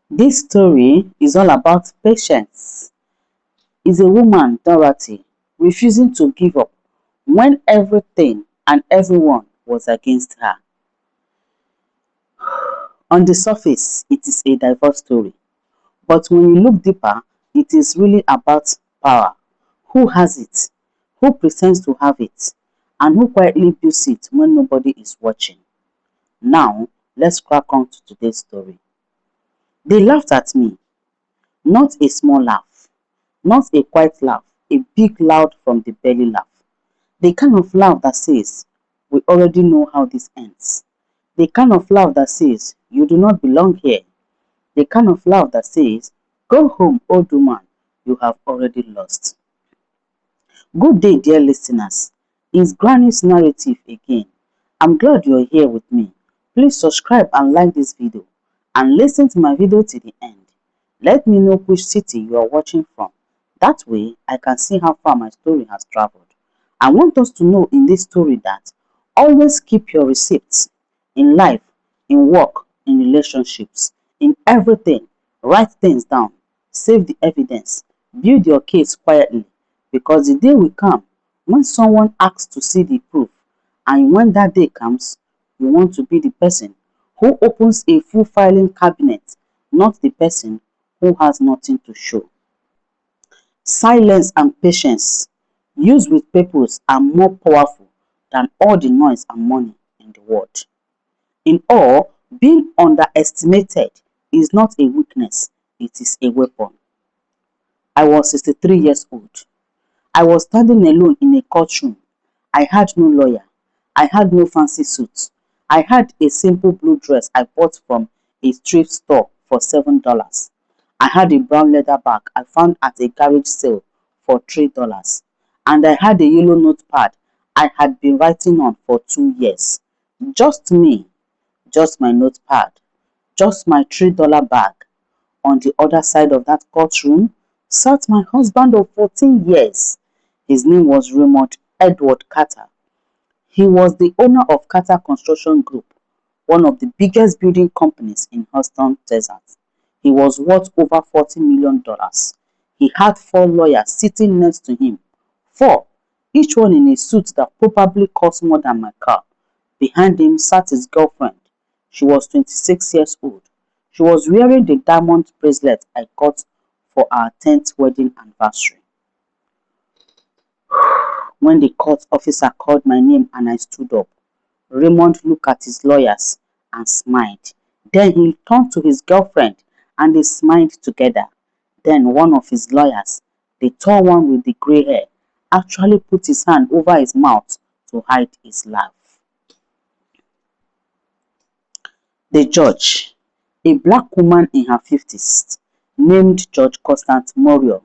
This story is all about patience. It's a woman, Dorothy, refusing to give up when everything and everyone was against her. On the surface, it is a divorce story, but when you look deeper, it is really about power. Who has it? Who pretends to have it? And who quietly builds it when nobody is watching? Now, let's crack on to today's story. They laughed at me, not a small laugh, not a quiet laugh, a big loud from the belly laugh. The kind of laugh that says, we already know how this ends. The kind of laugh that says, you do not belong here. The kind of laugh that says, go home, old woman, you have already lost. Good day, dear listeners. It's Granny's narrative again. I'm glad you're here with me. Please subscribe and like this video and listen to my video to the end. Let me know which city you are watching from. That way, I can see how far my story has traveled. I want us to know in this story that always keep your receipts in life, in work, in relationships, in everything. Write things down. Save the evidence. Build your case quietly because the day will come when someone asks to see the proof, and when that day comes, you want to be the person who opens a full filing cabinet, not the person who has nothing to show. Silence and patience, used with purpose, are more powerful than all the noise and money in the world. In all, being underestimated is not a weakness, it is a weapon. I was 63 years old. I was standing alone in a courtroom. I had no lawyer. I had no fancy suit. I had a simple blue dress I bought from a thrift store for $7. I had a brown leather bag I found at a garage sale for $3. And I had a yellow notepad I had been writing on for 2 years. Just me, just my notepad, just my $3 bag. On the other side of that courtroom sat my husband of 14 years. His name was Raymond Edward Carter. He was the owner of Carter Construction Group, one of the biggest building companies in Houston, Texas. He was worth over $40 million. He had 4 lawyers sitting next to him. 4, each one in a suit that probably cost more than my car. Behind him sat his girlfriend. She was 26 years old. She was wearing the diamond bracelet I got for our 10th wedding anniversary. When the court officer called my name and I stood up, Raymond looked at his lawyers and smiled. Then he turned to his girlfriend and they smiled together. Then one of his lawyers, the tall one with the grey hair, actually put his hand over his mouth to hide his laugh. The judge, a black woman in her 50s, named Judge Constance Muriel,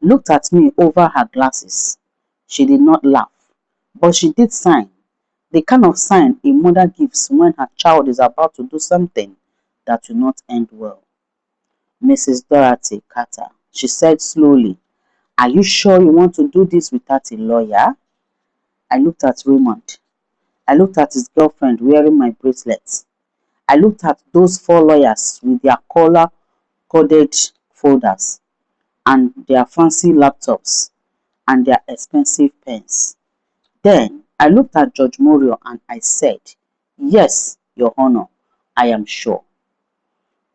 looked at me over her glasses. She did not laugh, but she did sign, the kind of sign a mother gives when her child is about to do something that will not end well. Mrs. Dorothy Carter, she said slowly, are you sure you want to do this without a lawyer? I looked at Raymond. I looked at his girlfriend wearing my bracelet. I looked at those 4 lawyers with their color-coded folders and their fancy laptops and their expensive pens. Then I looked at Judge Muriel and I said, yes, Your Honor, I am sure.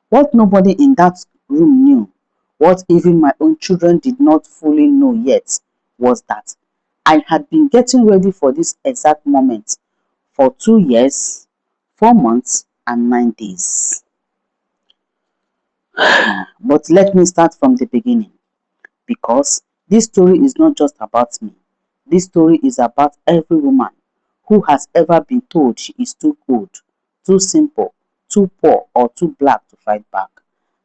What nobody in that room knew, what even my own children did not fully know yet, was that I had been getting ready for this exact moment for 2 years, 4 months, and 9 days. But let me start from the beginning, because this story is not just about me. This story is about every woman who has ever been told she is too old, too simple, too poor, or too black to fight back.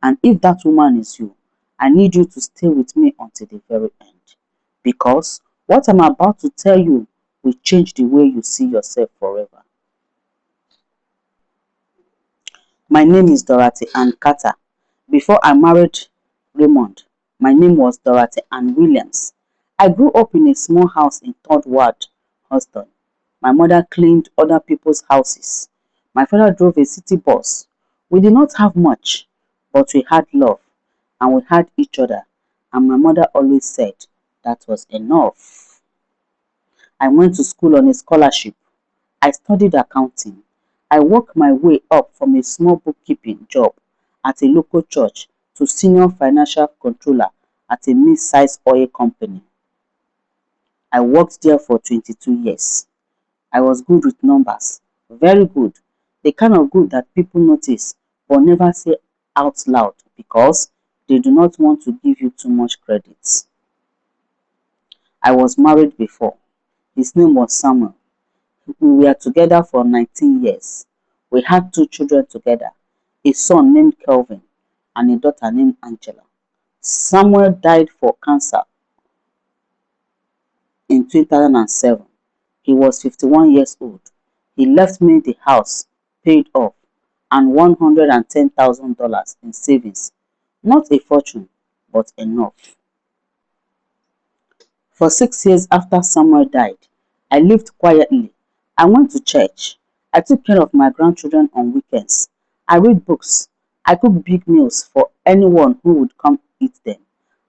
And if that woman is you, I need you to stay with me until the very end. Because what I'm about to tell you will change the way you see yourself forever. My name is Dorothy Ann Carter. Before I married Raymond, my name was Dorothy Ann Williams. I grew up in a small house in 3rd Ward, Houston. My mother cleaned other people's houses. My father drove a city bus. We did not have much, but we had love and we had each other, and my mother always said that was enough. I went to school on a scholarship. I studied accounting. I worked my way up from a small bookkeeping job at a local church to senior financial controller at a mid-sized oil company. I worked there for 22 years. I was good with numbers, very good. The kind of good that people notice but never say out loud because they do not want to give you too much credit. I was married before. His name was Samuel. We were together for 19 years. We had two children together, a son named Kelvin and a daughter named Angela. Samuel died for cancer in 2007. He was 51 years old. He left me the house paid off and $110,000 in savings. Not a fortune, but enough. For 6 years after Samuel died, I lived quietly. I went to church. I took care of my grandchildren on weekends. I read books. I cooked big meals for anyone who would come eat them.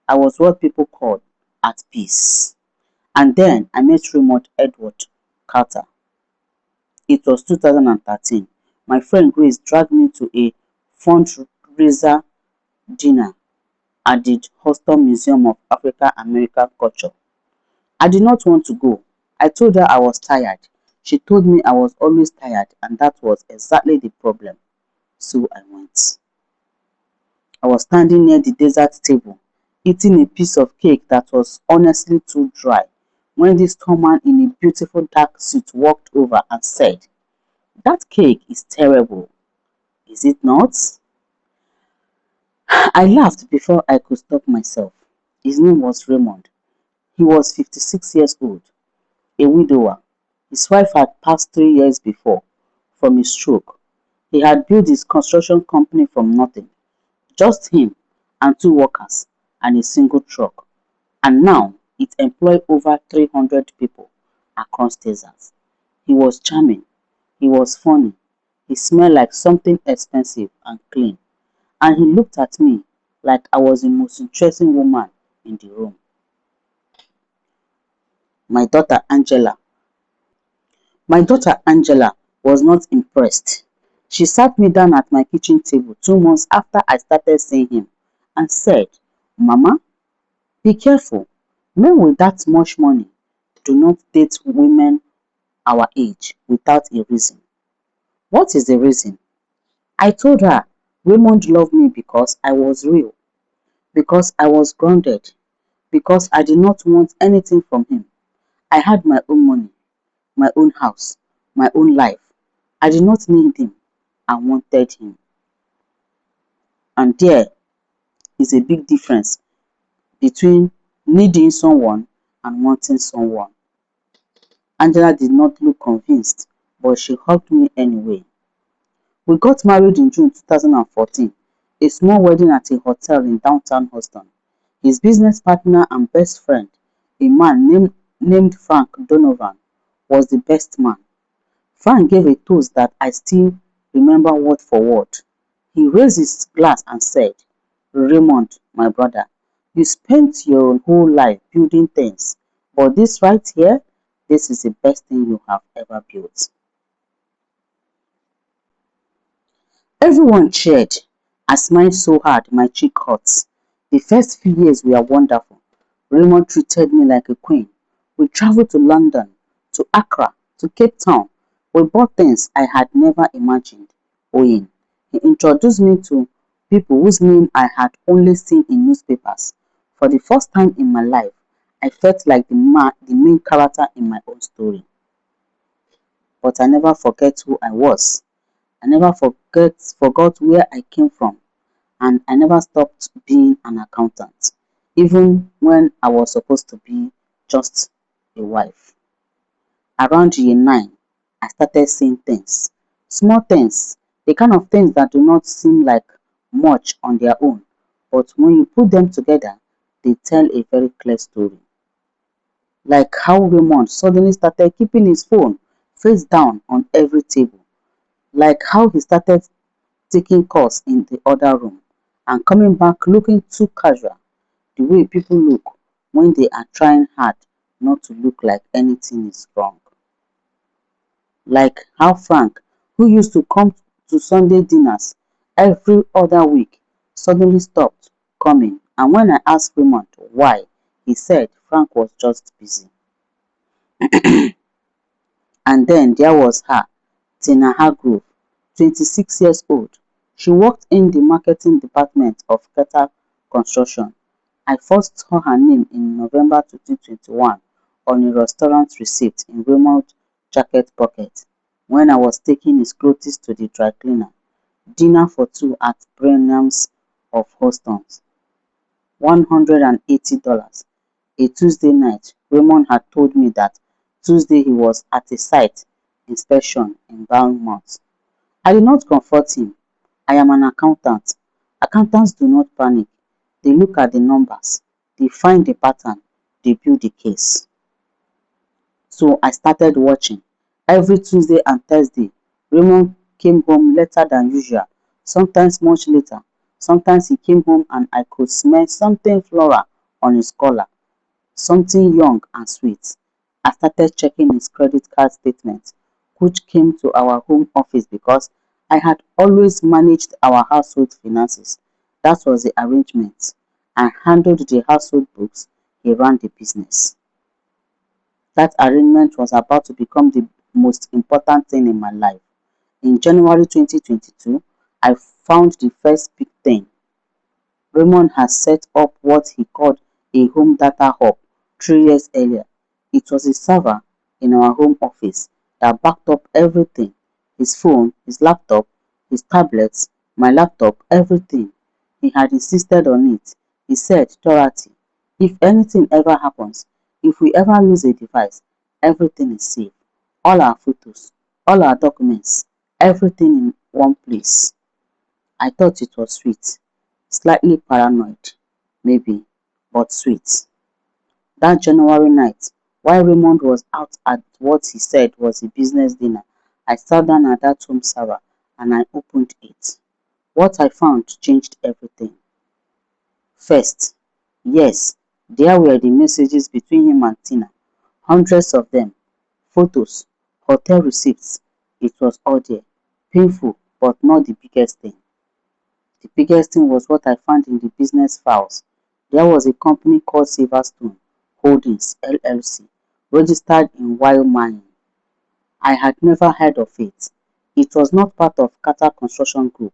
I was what people called at peace. And then I met Raymond Edward Carter. It was 2013. My friend Grace dragged me to a fundraiser dinner at the Houston Museum of African American Culture. I did not want to go. I told her I was tired. She told me I was always tired, and that was exactly the problem. So I went. I was standing near the dessert table, eating a piece of cake that was honestly too dry, when this tall man in a beautiful dark suit walked over and said, "That cake is terrible, is it not?" I laughed before I could stop myself. His name was Raymond. He was 56 years old, a widower. His wife had passed 3 years before from a stroke. He had built his construction company from nothing, just him and two workers and a single truck. And now it employed over 300 people across Texas. He was charming. He was funny. He smelled like something expensive and clean. And he looked at me like I was the most interesting woman in the room. My daughter Angela. My daughter Angela was not impressed. She sat me down at my kitchen table 2 months after I started seeing him and said, "Mama, be careful. Men with that much money do not date women our age without a reason." "What is the reason?" I told her Raymond loved me because I was real, because I was grounded, because I did not want anything from him. I had my own money, my own house, my own life. I did not need him. I wanted him. And there is a big difference between needing someone and wanting someone. Angela did not look convinced, but she hugged me anyway. We got married in June 2014, a small wedding at a hotel in downtown Houston. His business partner and best friend, a man named Frank Donovan, was the best man. Frank gave a toast that I still remember word for word. He raised his glass and said, "Raymond, my brother, you spent your whole life building things, but this right here, this is the best thing you have ever built." Everyone cheered. I smiled so hard my cheek hurt. The first few years were wonderful. Raymond treated me like a queen. We traveled to London, to Accra, to Cape Town. We bought things I had never imagined owning. He introduced me to people whose name I had only seen in newspapers. For the first time in my life, I felt like the main character in my own story. But I never forget who I was. I never forgot where I came from, and I never stopped being an accountant, even when I was supposed to be just a wife. Around year 9, I started seeing things, small things, the kind of things that do not seem like much on their own, but when you put them together, they tell a very clear story. Like how Raymond suddenly started keeping his phone face down on every table, like how he started taking calls in the other room, and coming back looking too casual, the way people look when they are trying hard not to look like anything is wrong. Like how Frank, who used to come to Sunday dinners every other week, suddenly stopped coming. And when I asked Raymond why, he said Frank was just busy. And then there was her, Tina Hargrove, 26 years old. She worked in the marketing department of Keta Construction. I first saw her name in November 2021 on a restaurant receipt in Raymond's jacket pocket when I was taking his clothes to the dry cleaner. Dinner for two at Brenham's of Houston's, $180. A Tuesday night, Raymond had told me that Tuesday he was at a site inspection in Bournemouth. I did not comfort him. I am an accountant. Accountants do not panic. They look at the numbers, they find the pattern, they build the case. So I started watching. Every Tuesday and Thursday, Raymond came home later than usual, sometimes much later. Sometimes he came home and I could smell something floral on his collar, something young and sweet. I started checking his credit card statement, which came to our home office because I had always managed our household finances. That was the arrangement. I handled the household books, he ran the business. That arrangement was about to become the most important thing in my life. In January 2022, I found the first big thing. Raymond had set up what he called a home data hub 3 years earlier. It was a server in our home office that backed up everything: his phone, his laptop, his tablets, my laptop, everything. He had insisted on it. He said, Dorothy, if anything ever happens, if we ever lose a device, everything is safe. All our photos, all our documents, everything in one place. I thought it was sweet. Slightly paranoid, maybe, but sweet. That January night, while Raymond was out at what he said was a business dinner, I sat down at that home server and I opened it. What I found changed everything. First, yes, there were the messages between him and Tina. Hundreds of them. Photos, hotel receipts. It was all there. Painful, but not the biggest thing. The biggest thing was what I found in the business files. There was a company called Silverstone Holdings LLC, registered in Wyoming. I had never heard of it. It was not part of Qatar Construction Group.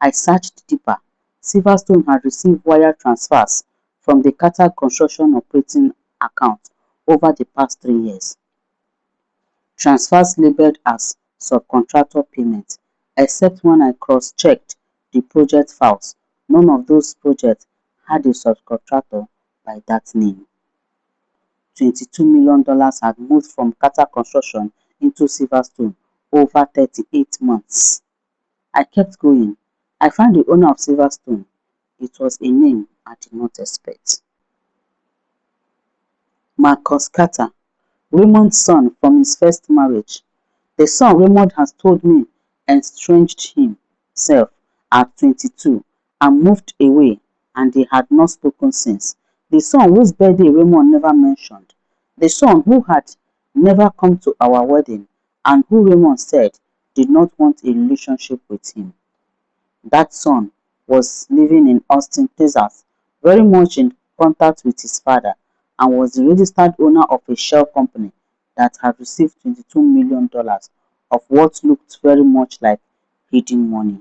I searched deeper. Silverstone had received wire transfers from the Qatar Construction operating account over the past 3 years. Transfers labeled as subcontractor payments, except when I cross-checked the project files. None of those projects had a subcontractor by that name. $22 million had moved from Qatar Construction into Silverstone over 38 months. I kept going. I found the owner of Silverstone. It was a name I did not expect. Marcus Carter, Raymond's son from his first marriage. The son Raymond has told me estranged himself at 22 and moved away, and they had not spoken since. The son whose birthday Raymond never mentioned. The son who had never come to our wedding and who Raymond said did not want a relationship with him. That son was living in Austin, Texas, very much in contact with his father, and was the registered owner of a shell company that had received $22 million of what looked very much like hidden money.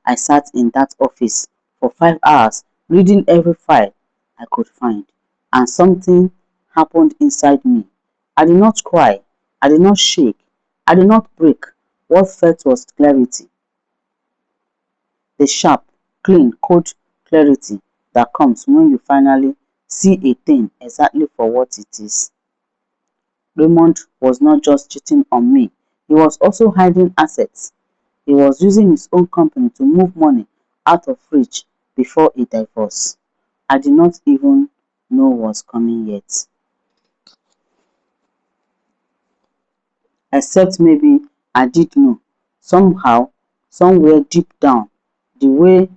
I sat in that office for 5 hours reading every file I could find, and something happened inside me. I did not cry, I did not shake, I did not break. What felt was clarity. The sharp, clean, cold clarity that comes when you finally see a thing exactly for what it is. Raymond was not just cheating on me, he was also hiding assets. He was using his own company to move money out of reach before a divorce. I did not even know was coming yet. Except maybe I did know. Somehow, somewhere deep down, the way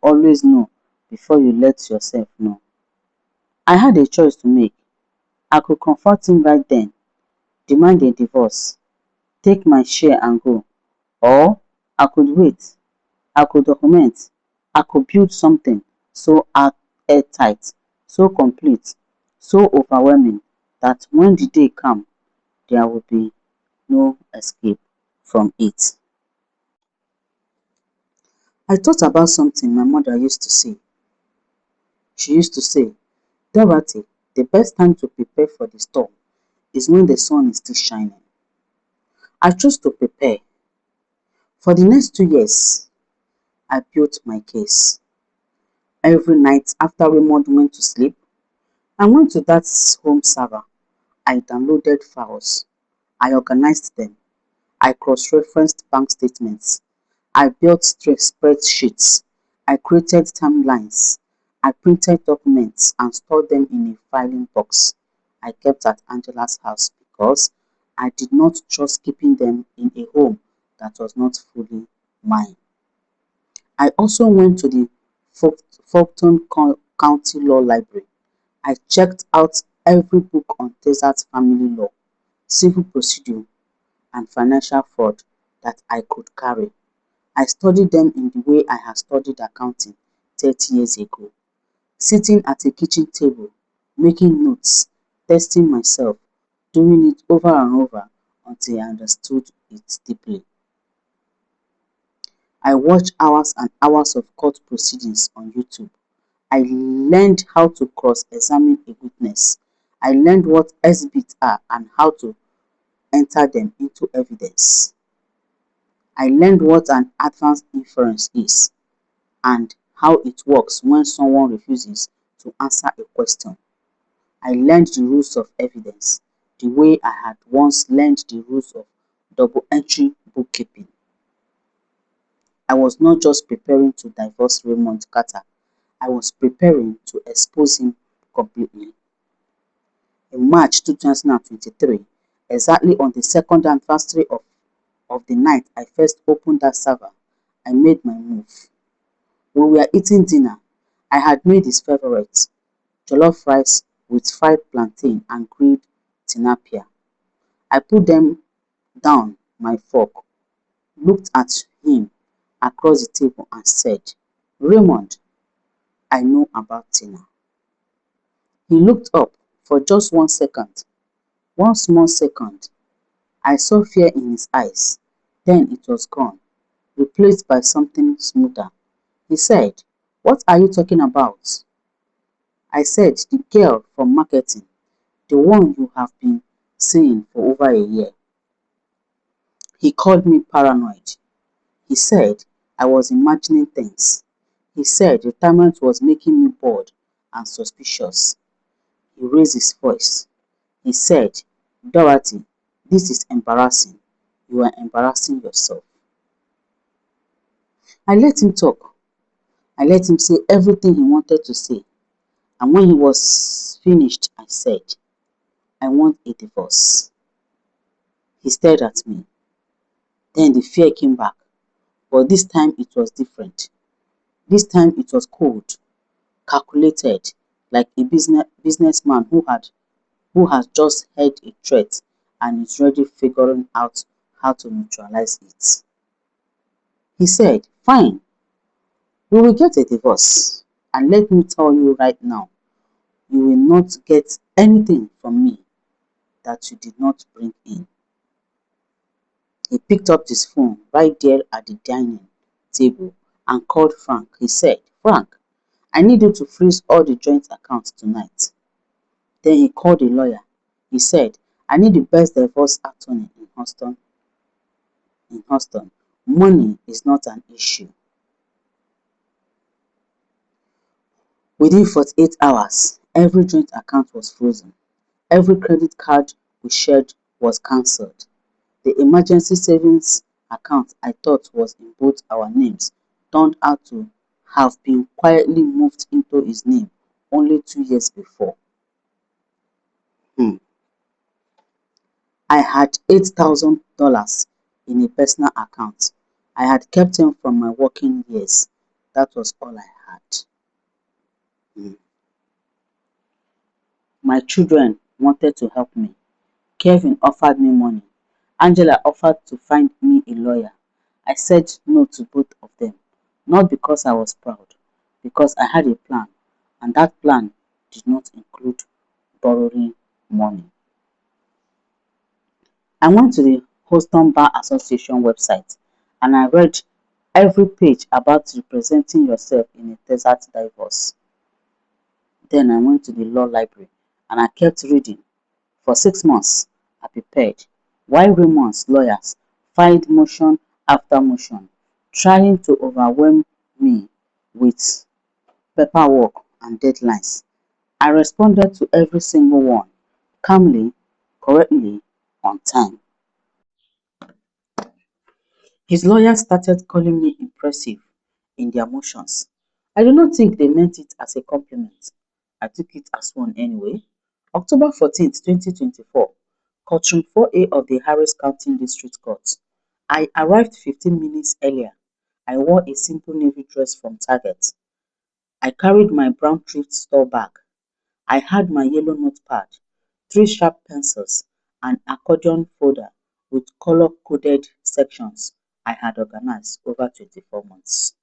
always know before you let yourself know. I had a choice to make. I could confront him right then, demand a divorce, take my share and go. Or I could wait. I could document. I could build something so airtight, so complete, so overwhelming that when the day comes, there would be no escape from it. I thought about something my mother used to say. She used to say, Dorothy, the best time to prepare for the storm is when the sun is still shining. I chose to prepare. For the next 2 years, I built my case. Every night after Raymond went to sleep, I went to that home server. I downloaded files. I organized them. I cross-referenced bank statements. I built spreadsheets. I created timelines. I printed documents and stored them in a filing box I kept at Angela's house because I did not trust keeping them in a home that was not fully mine. I also went to the Fulton County Law Library. I checked out every book on Texas family law, civil procedure, and financial fraud that I could carry. I studied them in the way I had studied accounting 30 years ago, sitting at a kitchen table, making notes, testing myself, doing it over and over until I understood it deeply. I watched hours and hours of court proceedings on YouTube. I learned how to cross-examine a witness. I learned what exhibits are and how to enter them into evidence. I learned what an advanced inference is and how it works when someone refuses to answer a question. I learned the rules of evidence the way I had once learned the rules of double entry bookkeeping. I was not just preparing to divorce Raymond Carter, I was preparing to expose him completely. In March 2023, exactly on the second anniversary of the night I first opened that server, I made my move. We were eating dinner. I had made his favorite, jollof rice with fried plantain and grilled tilapia. I put them down my fork, looked at him across the table and said, Raymond, I know about Tina. He looked up for just 1 second, one small second. I saw fear in his eyes. Then it was gone, replaced by something smoother. He said, What are you talking about? I said, The girl from marketing, the one you have been seeing for over a year. He called me paranoid. He said I was imagining things. He said retirement was making me bored and suspicious. He raised his voice. He said, Dorothy, this is embarrassing. You are embarrassing yourself. I let him talk. I let him say everything he wanted to say. And when he was finished, I said, I want a divorce. He stared at me. Then the fear came back. But this time it was different. This time it was cold, calculated, like a businessman who has just heard a threat and is ready figuring out how to neutralize it. He said, Fine, we will get a divorce. And let me tell you right now, you will not get anything from me that you did not bring in. He picked up his phone right there at the dining table and called Frank. He said, Frank, I need you to freeze all the joint accounts tonight. Then he called a lawyer. He said, I need the best divorce attorney in Houston. Money is not an issue. Within 48 hours, every joint account was frozen. Every credit card we shared was cancelled. The emergency savings account I thought was in both our names turned out to have been quietly moved into his name only 2 years before. Hmm. I had $8,000 in a personal account. I had kept them from my working years. That was all I had. Mm. My children wanted to help me. Kevin offered me money. Angela offered to find me a lawyer. I said no to both of them, not because I was proud, because I had a plan, and that plan did not include borrowing money. I went to the Houston Bar Association website and I read every page about representing yourself in a desert divorce. Then I went to the law library and I kept reading. For 6 months, I prepared, while Raymond's lawyers filed motion after motion, trying to overwhelm me with paperwork and deadlines. I responded to every single one, calmly, correctly, on time. His lawyers started calling me impressive in their motions. I do not think they meant it as a compliment. I took it as one anyway. October 14th, 2024, Courtroom 4A of the Harris County District Court. I arrived 15 minutes earlier. I wore a simple navy dress from Target. I carried my brown thrift store bag. I had my yellow notepad, three sharp pencils, an accordion folder with color-coded sections I had organized over 24 months.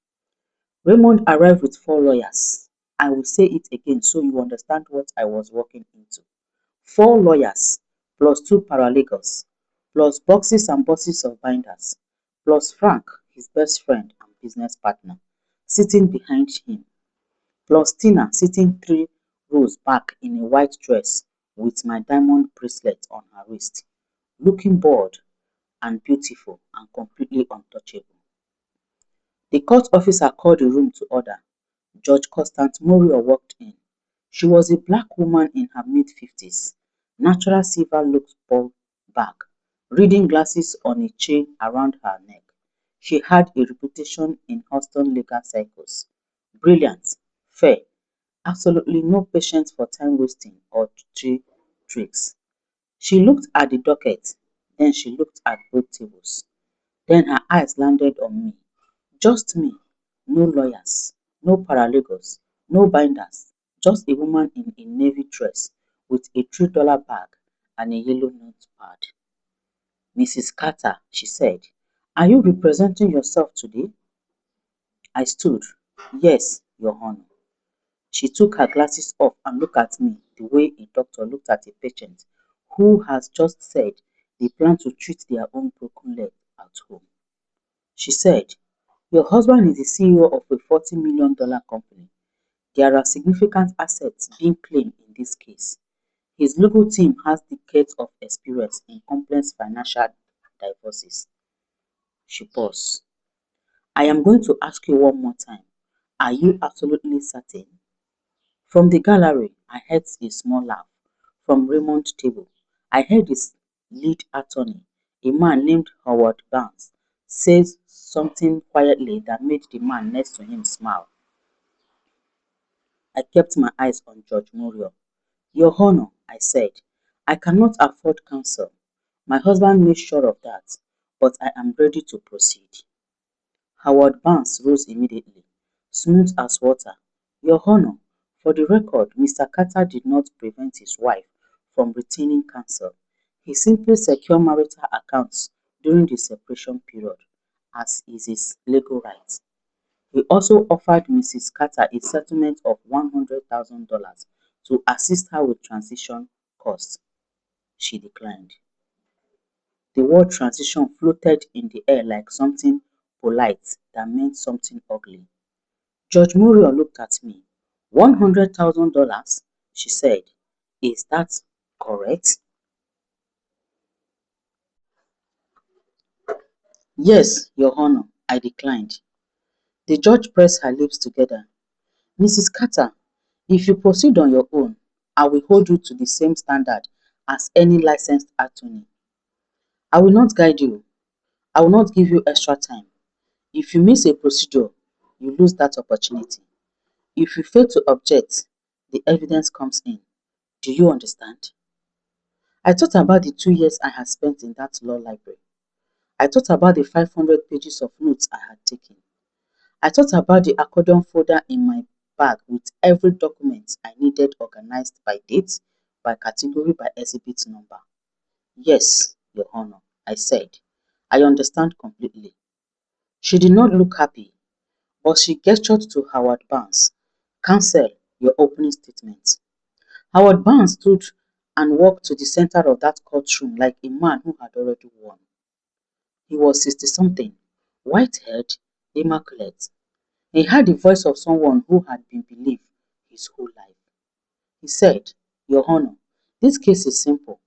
Raymond arrived with four lawyers. I will say it again so you understand what I was walking into. Four lawyers, plus two paralegals, plus boxes and boxes of binders, plus Frank, his best friend and business partner, sitting behind him, plus Tina sitting 3 rows back in a white dress with my diamond bracelet on her wrist, looking bored and beautiful and completely untouchable. The court officer called the room to order. Judge Constant Morio walked in. She was a black woman in her mid-50s, natural silver looked ball back, reading glasses on a chain around her neck. She had a reputation in Houston legal circles. Brilliant, fair, absolutely no patience for time wasting or tricks. She looked at the docket, then she looked at both tables. Then her eyes landed on me. Just me. No lawyers, no paralegals, no binders. Just a woman in a navy dress with a $3 bag and a yellow notepad. Mrs. Carter, she said, are you representing yourself today? I stood. Yes, Your Honor. She took her glasses off and looked at me the way a doctor looked at a patient who has just said they plan to treat their own broken leg at home. She said, your husband is the CEO of a $40 million company. There are significant assets being claimed in this case. His legal team has decades of experience in complex financial divorces. She paused. I am going to ask you one more time. Are you absolutely certain? From the gallery, I heard a small laugh. From Raymond's table, I heard his lead attorney, a man named Howard Barnes, say something quietly that made the man next to him smile. I kept my eyes on Judge Muriel. Your Honor, I said, I cannot afford counsel. My husband made sure of that, but I am ready to proceed. Howard Barnes rose immediately, smooth as water. Your Honor, for the record, Mr. Carter did not prevent his wife from retaining counsel. He simply secured marital accounts during the separation period, as is his legal right. He also offered Mrs. Carter a settlement of $100,000 to assist her with transition costs. She declined. The word transition floated in the air like something polite that meant something ugly. Judge Muriel looked at me. $100,000, she said. Is that correct? Yes, Your Honor, I declined. The judge pressed her lips together. Mrs. Carter, if you proceed on your own, I will hold you to the same standard as any licensed attorney. I will not guide you. I will not give you extra time. If you miss a procedure, you lose that opportunity. If you fail to object, the evidence comes in. Do you understand? I thought about the 2 years I had spent in that law library. I thought about the 500 pages of notes I had taken. I thought about the accordion folder in my bag with every document I needed organized by date, by category, by exhibit number. Yes, Your Honor, I said. I understand completely. She did not look happy, but she gestured to Howard Barnes. Cancel your opening statement. Howard Barnes stood and walked to the center of that courtroom like a man who had already won. He was 60-something, white-haired, immaculate. He had the voice of someone who had been believed his whole life. He said, Your Honor, this case is simple.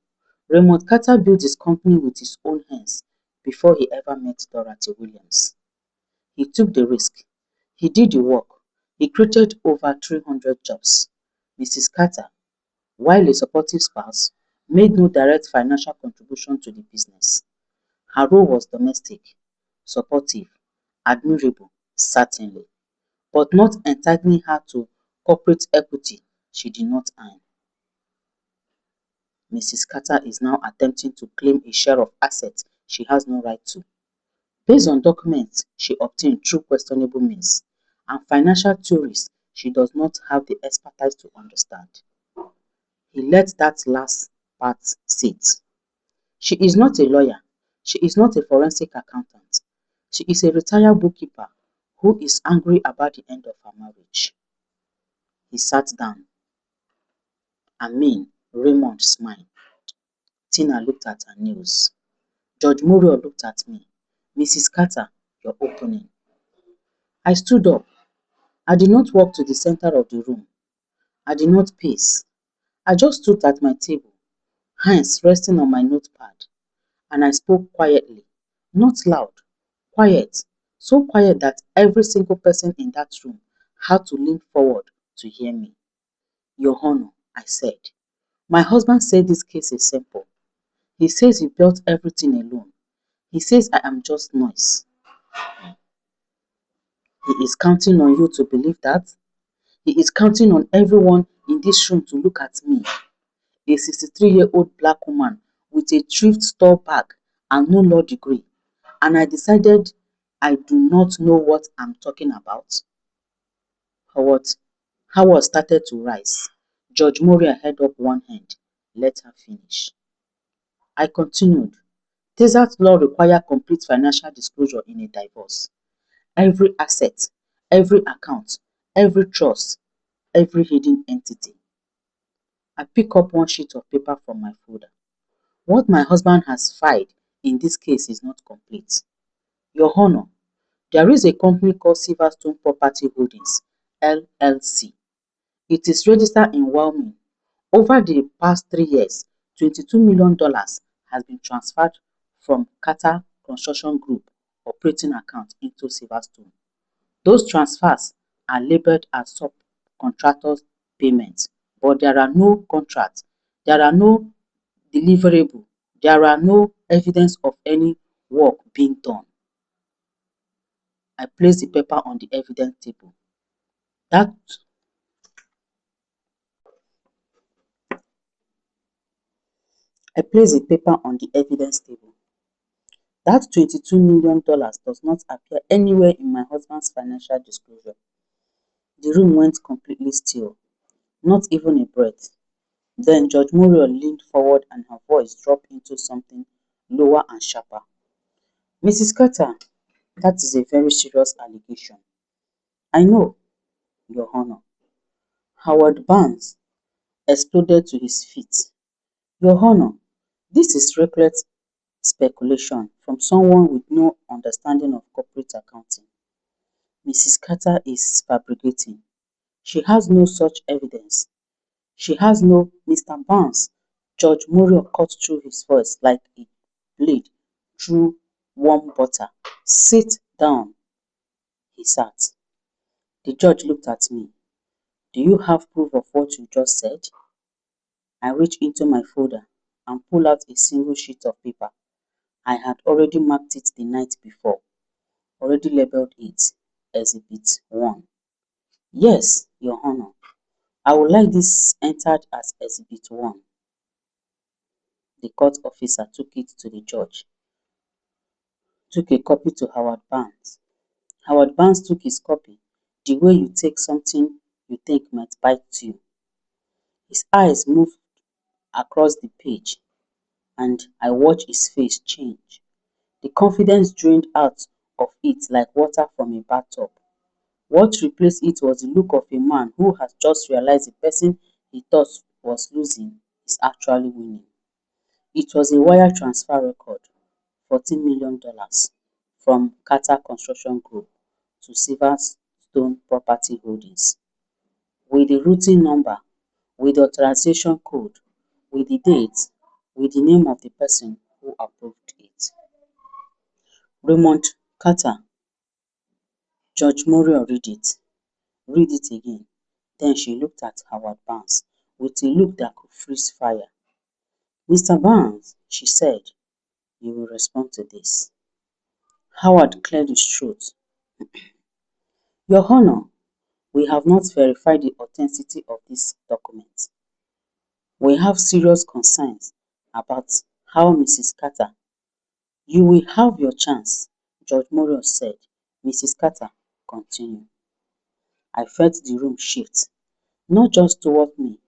Raymond Carter built his company with his own hands before he ever met Dorothy Williams. He took the risk. He did the work. He created over 300 jobs. Mrs. Carter, while a supportive spouse, made no direct financial contribution to the business. Her role was domestic, supportive, admirable, certainly, but not entitling her to corporate equity she did not earn. Mrs. Carter is now attempting to claim a share of assets she has no right to, based on documents she obtained through questionable means and financial theories she does not have the expertise to understand. He let that last part sit. She is not a lawyer. She is not a forensic accountant. She is a retired bookkeeper who is angry about the end of her marriage. He sat down. Raymond smiled. Tina looked at her nails. Judge Muriel looked at me. Mrs. Carter, your opening. I stood up. I did not walk to the center of the room. I did not pace. I just stood at my table, hands resting on my notepad, and I spoke quietly, not loud, quiet, so quiet that every single person in that room had to lean forward to hear me. Your Honor, I said, my husband said this case is simple. He says he built everything alone. He says I am just noise. He is counting on you to believe that. He is counting on everyone in this room to look at me, a 63-year-old black woman with a thrift store bag and no law degree, and I decided I do not know what I'm talking about. Howard, Howard started to rise. Judge Moria held up one hand. Let her finish. I continued. Texas law requires complete financial disclosure in a divorce. Every asset, every account, every trust, every hidden entity. I pick up one sheet of paper from my folder. What my husband has filed in this case is not complete. Your Honor, there is a company called Silverstone Property Holdings, LLC. It is registered in Wyoming. Over the past 3 years, $22 million has been transferred from Carter Construction Group operating account into Silverstone. Those transfers are labeled as subcontractors' payments, but there are no contracts, there are no deliverable, there are no evidence of any work being done. I placed the paper on the evidence table. That I placed the paper on the evidence table. That $22 million does not appear anywhere in my husband's financial disclosure. The room went completely still, not even a breath. Then Judge Muriel leaned forward and her voice dropped into something lower and sharper. Mrs. Carter, that is a very serious allegation. I know, Your Honor. Howard Barnes exploded to his feet. Your Honor, this is reckless speculation from someone with no understanding of corporate accounting. Mrs. Carter is fabricating. She has no such evidence. She has no Mr. Barnes. Judge Muriel cut through his voice like a blade through warm butter. Sit down. He sat. The judge looked at me. Do you have proof of what you just said? I reached into my folder and pulled out a single sheet of paper. I had already marked it the night before, already labeled it Exhibit 1. Yes, Your Honor. I would like this entered as Exhibit 1. The court officer took it to the judge, took a copy to Howard Barnes. Howard Barnes took his copy, the way you take something you think might bite you. His eyes moved across the page, and I watched his face change. The confidence drained out of it like water from a bathtub. What replaced it was the look of a man who has just realized the person he thought was losing is actually winning. It was a wire transfer record, $14 million from Carter Construction Group to Silverstone Property Holdings, with the routing number, with the authorization code, with the date, with the name of the person who approved it. Raymond Carter. Judge Muriel read it. Read it again. Then she looked at Howard Barnes with a look that could freeze fire. Mr. Barnes, she said, you will respond to this. Howard cleared his throat. Your Honor, we have not verified the authenticity of this document. We have serious concerns about how Mrs. Carter. You will have your chance, Judge Muriel said. Mrs. Carter, continue. I felt the room shift, not just toward me,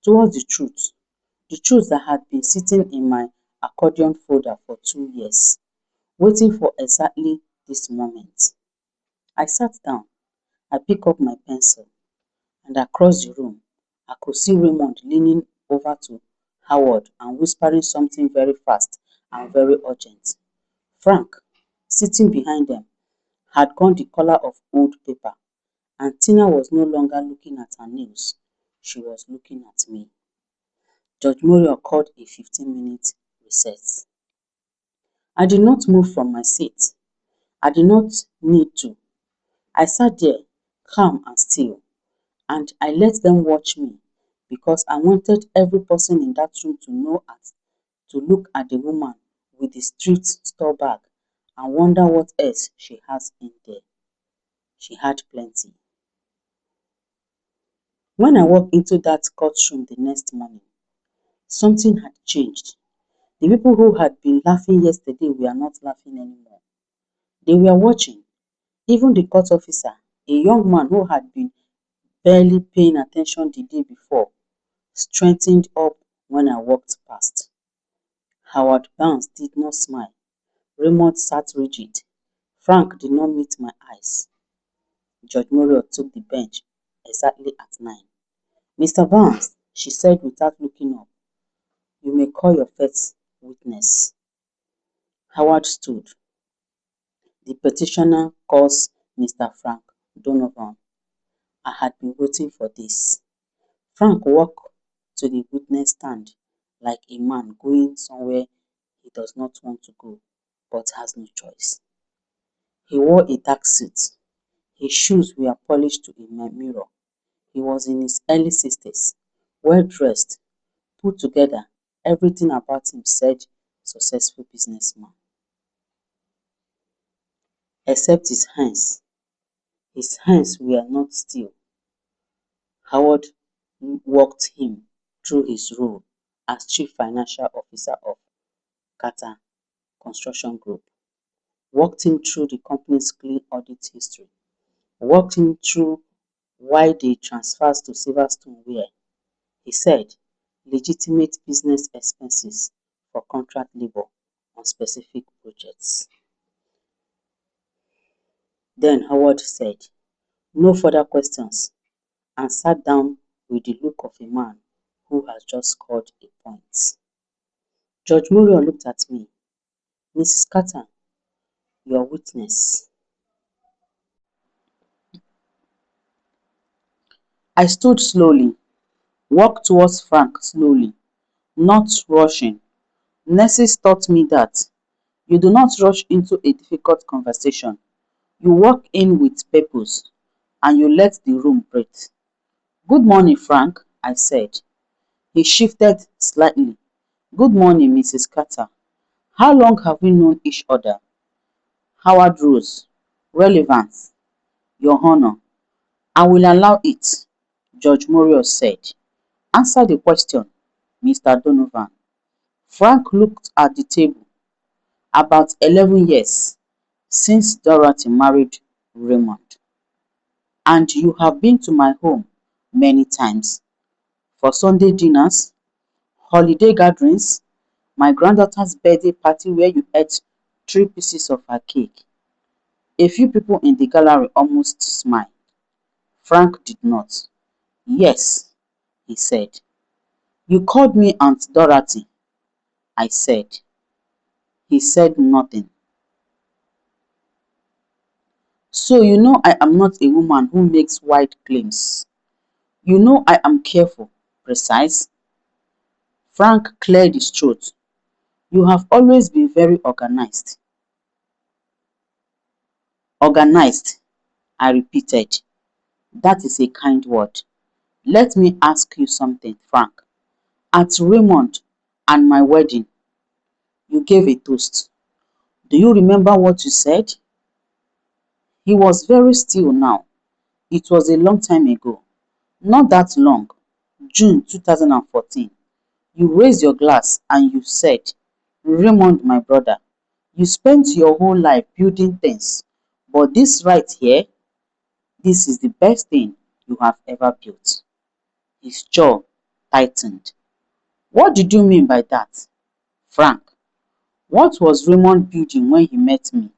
towards the truth that had been sitting in my accordion folder for 2 years, waiting for exactly this moment. I sat down, I picked up my pencil, and across the room, I could see Raymond leaning over to Howard and whispering something very fast and very urgent. Frank, sitting behind them, had gone the color of old paper, and Tina was no longer looking at her nails. She was looking at me. Judge Muriel called a 15-minute recess. I did not move from my seat. I did not need to. I sat there, calm and still, and I let them watch me because I wanted every person in that room to look at the woman with the thrift store bag and wonder what else she has in there. She had plenty. When I walked into that courtroom the next morning, something had changed. The people who had been laughing yesterday were not laughing anymore. They were watching. Even the court officer, a young man who had been barely paying attention the day before, straightened up when I walked past. Howard Barnes did not smile. Raymond sat rigid. Frank did not meet my eyes. Judge Muriel took the bench exactly at 9. Mr. Barnes, she said without looking up, you may call your first witness. Howard stood. The petitioner calls Mr. Frank Donovan. I had been waiting for this. Frank walked to the witness stand like a man going somewhere he does not want to go, but has no choice. He wore a dark suit. His shoes were polished to a mirror. He was in his early 60s, well dressed, put together. Everything about him said successful businessman. Except his hands. His hands were not still. Howard walked him through his role as Chief Financial Officer of Carter Construction Group, walked him through the company's clean audit history, walked him through why the transfers to Silverstone were, he said, legitimate business expenses for contract labor on specific projects. Then Howard said, no further questions, and sat down with the look of a man who has just scored a point. Judge Muriel looked at me. Mrs. Carter, your witness. I stood slowly, walked towards Frank slowly, not rushing. Nurses taught me that you do not rush into a difficult conversation. You walk in with purpose, and you let the room breathe. Good morning, Frank, I said. He shifted slightly. Good morning, Mrs. Carter. How long have we known each other? Howard rose. Relevance, Your Honor. I will allow it, Judge Muriel said. Answer the question, Mr. Donovan. Frank looked at the table. About 11 years since Dorothy married Raymond. And you have been to my home many times for Sunday dinners, holiday gatherings, my granddaughter's birthday party where you ate 3 pieces of her cake. A few people in the gallery almost smiled. Frank did not. Yes, he said. You called me Aunt Dorothy, I said. He said nothing. So you know I am not a woman who makes wide claims. You know I am careful, precise. Frank cleared his throat. You have always been very organized. Organized, I repeated. That is a kind word. Let me ask you something, Frank. At Raymond and my wedding, you gave a toast. Do you remember what you said? He was very still now. It was a long time ago. Not that long. June 2014. You raised your glass and you said, Raymond, my brother, you spent your whole life building things, but this right here, this is the best thing you have ever built. His jaw tightened. What did you mean by that? Frank, what was Raymond building when he met me?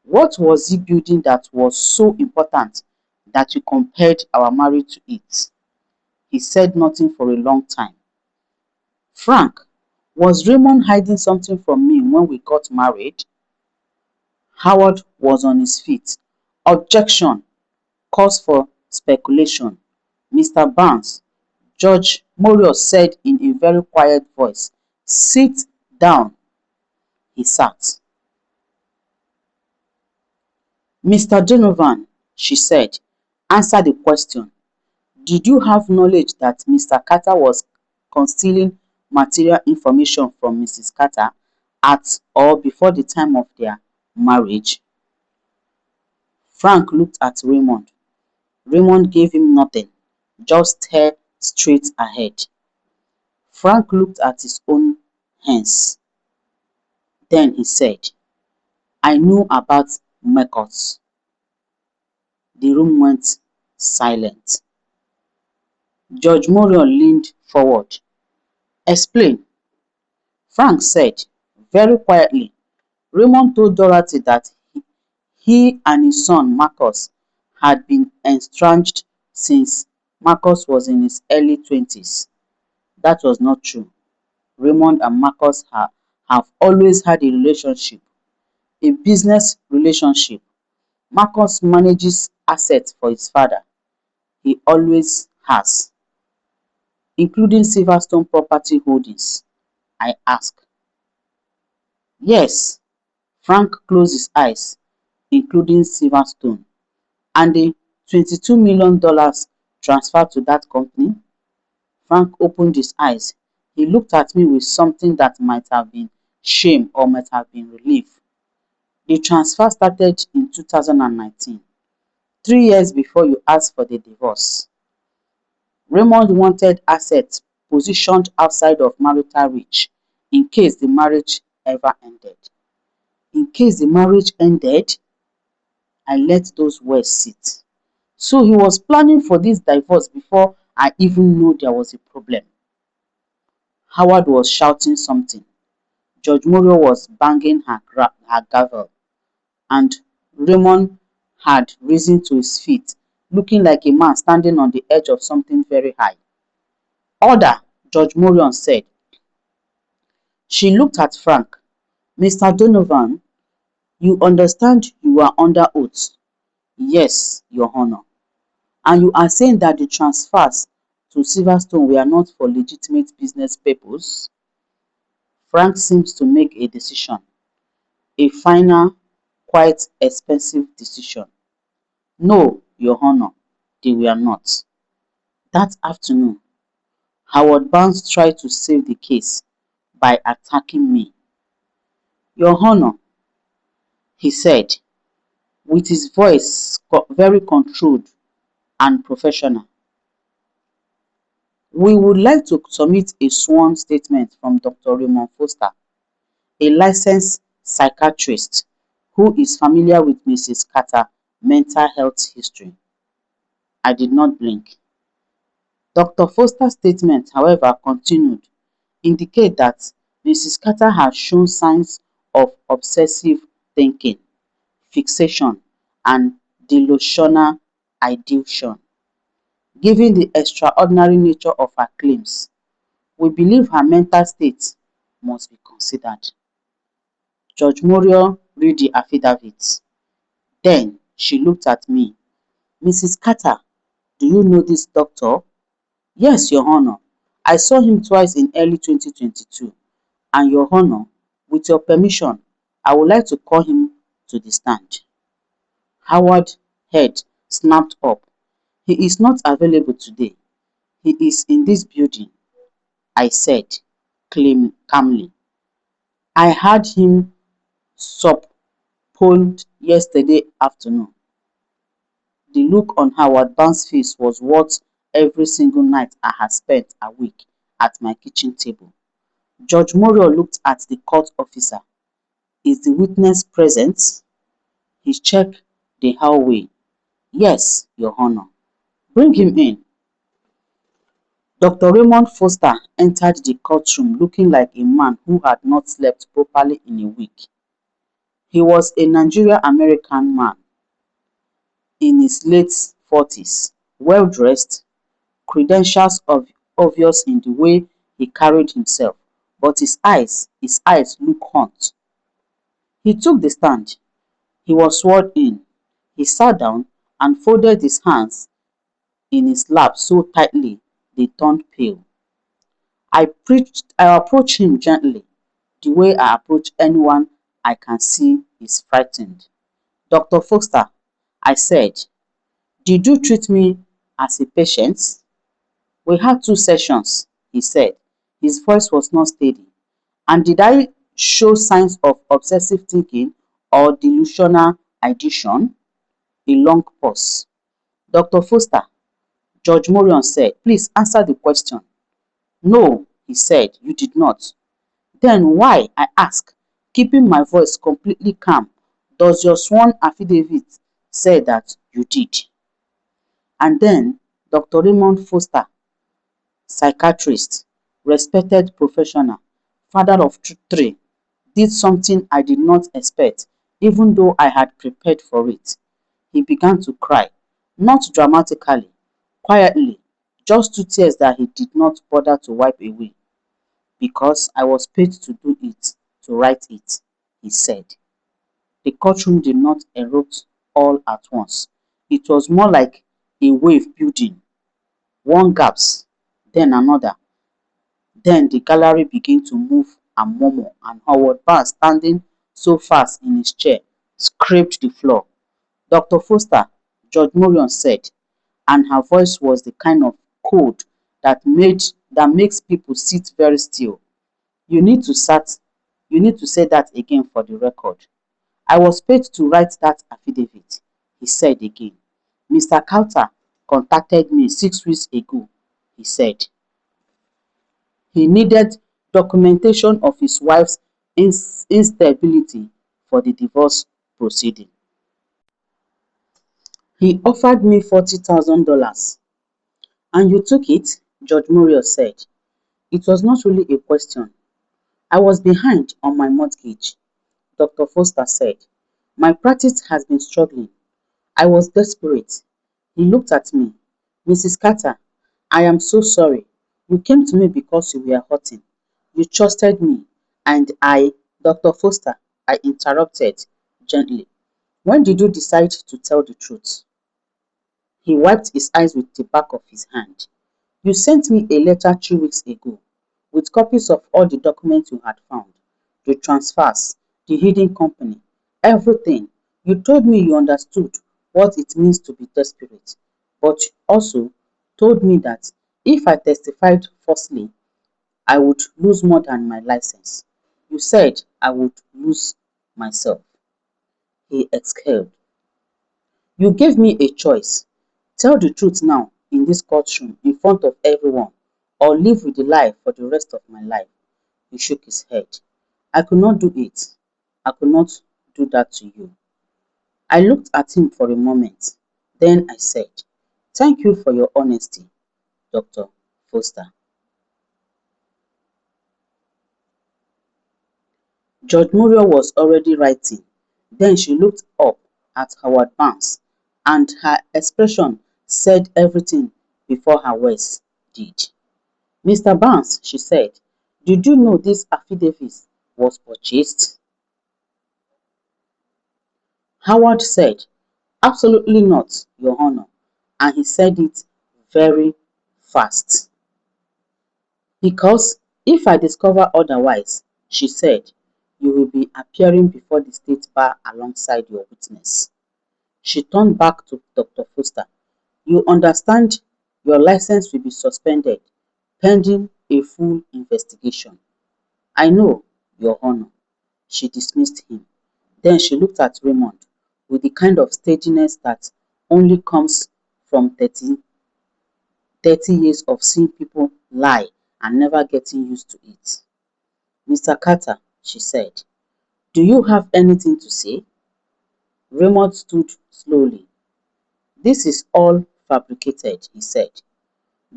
What was he building that was so important that you compared our marriage to it? He said nothing for a long time. Frank, was Raymond hiding something from me when we got married? Howard was on his feet. Objection. Cause for speculation. Mr. Barnes, Judge Morius said in a very quiet voice, sit down. He sat. Mr. Donovan, she said, answer the question. Did you have knowledge that Mr. Carter was concealing material information from Mrs. Carter at or before the time of their marriage? Frank looked at Raymond. Raymond gave him nothing, just stared straight ahead. Frank looked at his own hands. Then he said, I knew about Marcus. The room went silent. Judge Morion leaned forward. Explain. Frank said, very quietly, Raymond told Dorothy that he and his son Marcus had been estranged since Marcus was in his early 20s. That was not true. Raymond and Marcus have always had a relationship, a business relationship. Marcus manages assets for his father. He always has, including Silverstone Property Holdings. I asked. Yes, Frank closed his eyes, including Silverstone. And the $22 million transferred to that company? Frank opened his eyes. He looked at me with something that might have been shame or might have been relief. The transfer started in 2019, 3 years before you asked for the divorce. Raymond wanted assets positioned outside of marital reach in case the marriage ever ended. In case the marriage ended, I let those words sit. So he was planning for this divorce before I even knew there was a problem. Howard was shouting something. Judge Morio was banging her gavel. And Raymond had risen to his feet, looking like a man standing on the edge of something very high. Order, Judge Morion said. She looked at Frank. Mr. Donovan, you understand you are under oath. Yes, Your Honor. And you are saying that the transfers to Silverstone were not for legitimate business purposes? Frank seems to make a decision. A final, quite expensive decision. No, Your Honor, they were not. That afternoon, Howard Barnes tried to save the case by attacking me. Your Honor, he said, with his voice very controlled and professional. We would like to submit a sworn statement from Dr. Raymond Foster, a licensed psychiatrist who is familiar with Mrs. Carter mental health history. I did not blink. Dr. Foster's statement, however, continued, indicate that Mrs. Carter has shown signs of obsessive thinking, fixation, and delusional ideation. Given the extraordinary nature of her claims, we believe her mental state must be considered. Judge Muriel read the affidavit. Then she looked at me. Mrs. Carter, do you know this doctor? Yes, Your Honor. I saw him twice in early 2022. And Your Honor, with your permission, I would like to call him to the stand. Howard's head snapped up. He is not available today. He is in this building, I said calmly. I had him subpoenaed yesterday afternoon. The look on Howard Barnes' face was worth every single night I had spent awake at my kitchen table. Judge Muriel looked at the court officer. Is the witness present? He checked the hallway. Yes, Your Honor. Bring him in. Dr. Raymond Foster entered the courtroom looking like a man who had not slept properly in a week. He was a Nigerian-American man in his late 40s, well-dressed, credentials obvious in the way he carried himself, but his eyes looked haunt. He took the stand. He was sworn in. He sat down and folded his hands in his lap so tightly they turned pale. I approached him gently, the way I approach anyone I can see is frightened. Dr. Foster, I said, did you treat me as a patient? We had 2 sessions, he said. His voice was not steady. And did I show signs of obsessive thinking or delusional ideation? A long pause. Dr. Foster, Judge Morion said, please answer the question. No, he said, you did not. Then why, I asked, keeping my voice completely calm, does your sworn affidavit say that you did? And then Dr. Raymond Foster, psychiatrist, respected professional, father of three, did something I did not expect, even though I had prepared for it. He began to cry, not dramatically, quietly, just 2 tears that he did not bother to wipe away. Because I was paid to do it, to write it, he said. The courtroom did not erupt all at once. It was more like a wave building. One gasp, then another. Then the gallery began to move and murmur, and Howard Barnes, standing so fast in his chair, scraped the floor. Dr. Foster, Judge Morion said, and her voice was the kind of cold that makes people sit very still. You need to say that again for the record. I was paid to write that affidavit, he said again. Mr. Carter contacted me 6 weeks ago, he said. He needed documentation of his wife's instability for the divorce proceeding. He offered me $40,000. And you took it, Judge Muriel said. It was not really a question. I was behind on my mortgage, Dr. Foster said. My practice has been struggling. I was desperate. He looked at me. Mrs. Carter, I am so sorry. You came to me because you were hurting. You trusted me. And Dr. Foster, I interrupted gently. When did you decide to tell the truth? He wiped his eyes with the back of his hand. You sent me a letter 3 weeks ago with copies of all the documents you had found, the transfers, the hidden company, everything. You told me you understood what it means to be desperate, but also told me that if I testified falsely, I would lose more than my license. You said I would lose myself. He exhaled. You gave me a choice. Tell the truth now in this courtroom in front of everyone, or live with the lie for the rest of my life. He shook his head. I could not do it. I could not do that to you. I looked at him for a moment. Then I said, "Thank you for your honesty, Dr. Foster." Judge Muriel was already writing. Then she looked up at Howard Barnes, and her expression said everything before her words did. "Mr. Barnes," she said, "did you know this affidavit was purchased?" Howard said, "Absolutely not, Your Honor," and he said it very fast. "Because if I discover otherwise," she said, "you will be appearing before the State Bar alongside your witness." She turned back to Dr. Foster. "You understand your license will be suspended pending a full investigation." "I know, Your Honor." She dismissed him. Then she looked at Raymond with the kind of steadiness that only comes from 30 years of seeing people lie and never getting used to it. "Mr. Carter," she said, "do you have anything to say?" Raymond stood slowly. "This is all fabricated," he said.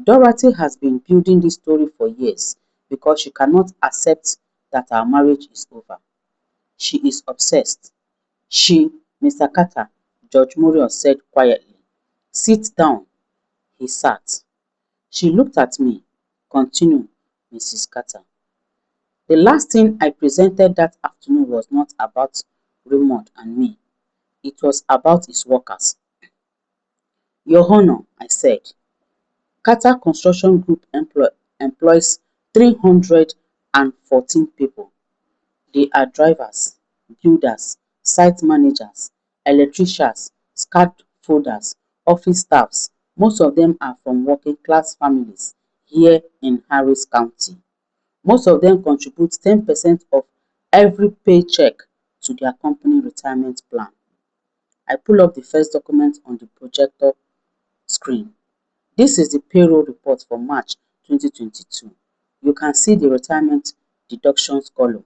"Dorothy has been building this story for years because she cannot accept that our marriage is over. She is obsessed. She, Mr. Carter," Judge Muriel said quietly. "Sit down." He sat. "She looked at me," continued Mrs. Carter. "The last thing I presented that afternoon was not about Raymond and me. It was about his workers." "Your Honor," I said, "Carter Construction Group employs 314 people. They are drivers, builders, site managers, electricians, scaffolders, office staffs. Most of them are from working class families here in Harris County. Most of them contribute 10% of every paycheck to their company retirement plan." I pull up the first document on the projector screen. "This is the payroll report for March 2022. You can see the retirement deductions column.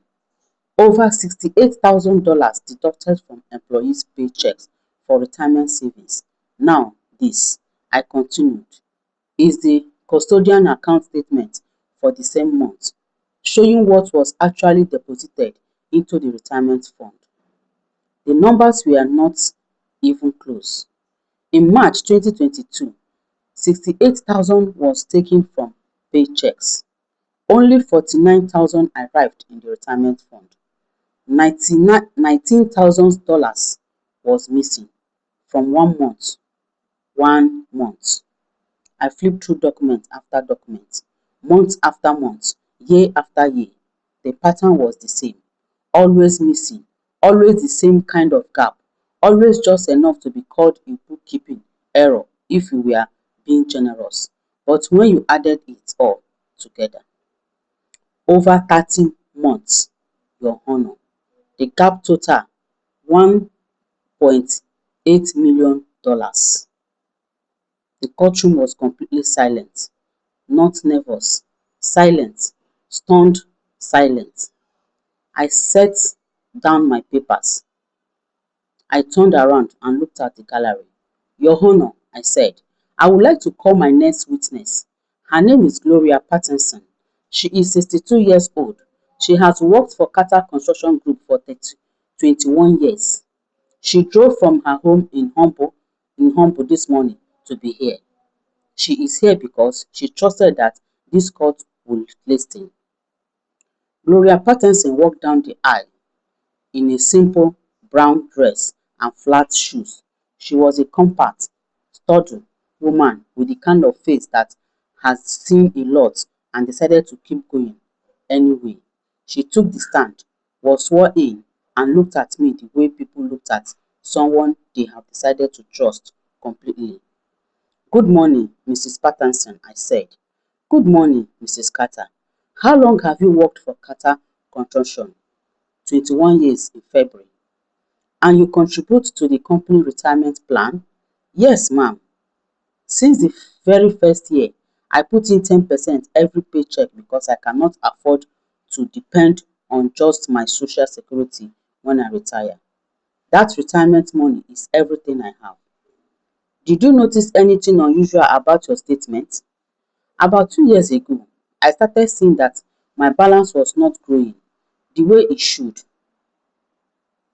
Over $68,000 deducted from employees' paychecks for retirement savings. Now this," I continued, "is the custodian account statement for the same month, showing what was actually deposited into the retirement fund. The numbers were not even close. In March 2022, 68,000 was taken from paychecks. Only 49,000 arrived in the retirement fund. $19,000 was missing from 1 month. 1 month. I flipped through document after document, month after month, year after year. The pattern was the same. Always missing, always the same kind of gap, always just enough to be called a bookkeeping error if you were being generous. But when you added it all together, over 30 months, Your Honor, the gap total $1.8 million. The courtroom was completely silent. Not nervous, silent, stunned silent. I set down my papers. I turned around and looked at the gallery. "Your Honor," I said, "I would like to call my next witness. Her name is Gloria Patterson. She is 62 years old. She has worked for Carter Construction Group for 21 years. She drove from her home in Humble this morning to be here. She is here because she trusted that this court would listen." Gloria Patterson walked down the aisle in a simple brown dress and flat shoes. She was a compact, sturdy woman with the kind of face that has seen a lot and decided to keep going anyway. She took the stand, was sworn in, and looked at me the way people looked at someone they have decided to trust completely. "Good morning, Mrs. Patterson," I said. "Good morning, Mrs. Carter. How long have you worked for Carter Construction?" 21 years in February. "And you contribute to the company retirement plan?" "Yes, ma'am. Since the very first year, I put in 10% every paycheck because I cannot afford to depend on just my social security when I retire." That retirement money is everything I have. Did you notice anything unusual about your statement? About 2 years ago, I started seeing that my balance was not growing the way it should.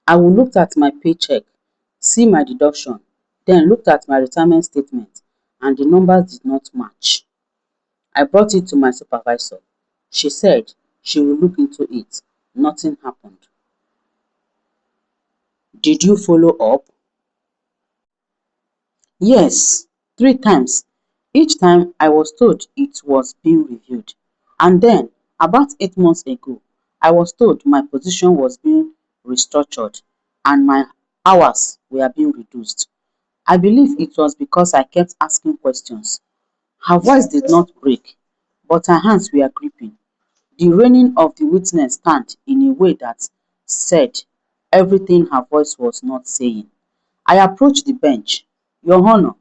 I would look at my paycheck, see my deduction, then looked at my retirement statement, and the numbers did not match. I brought it to my supervisor. She said she will look into it. Nothing happened. Did you follow up? Yes, 3 times. Each time I was told it was being reviewed. And then, about 8 months ago, I was told my position was being restructured and my hours were being reduced. I believe it was because I kept asking questions. Her voice did not break, but her hands were gripping. The reining of the witness stand in a way that said everything her voice was not saying. I approached the bench. Your Honor,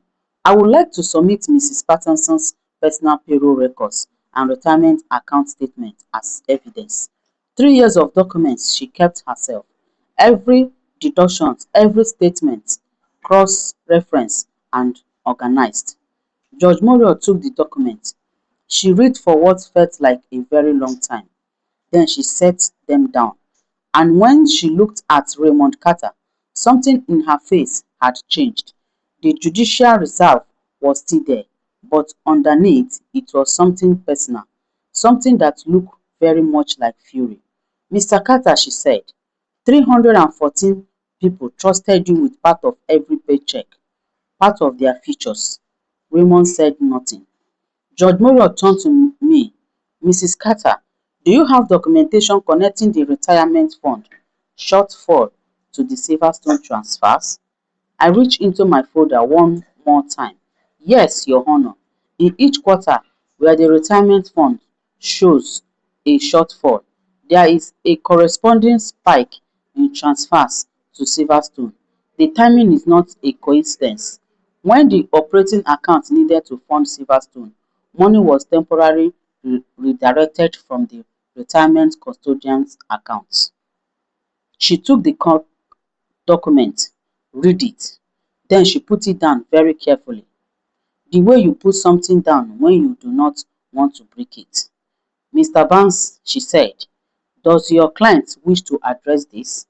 I would like to submit Mrs. Patterson's personal payroll records and retirement account statement as evidence. 3 years of documents she kept herself. Every deduction, every statement, cross-referenced and organized. Judge Morio took the document. She read for what felt like a very long time. Then she set them down. And when she looked at Raymond Carter, something in her face had changed. The judicial reserve was still there, but underneath it was something personal, something that looked very much like fury. Mr. Carter, she said, 314 people trusted you with part of every paycheck, part of their futures. Raymond said nothing. Judge Moore turned to me. Mrs. Carter, do you have documentation connecting the retirement fund shortfall to the Silverstone transfers? I reached into my folder one more time. Yes, Your Honor. In each quarter where the retirement fund shows a shortfall, there is a corresponding spike in transfers to Silverstone. The timing is not a coincidence. When the operating account needed to fund Silverstone, money was temporarily redirected from the retirement custodian's accounts. She took the document, read it, then she put it down very carefully. The way you put something down when you do not want to break it. Mr. Barnes, she said, does your client wish to address this?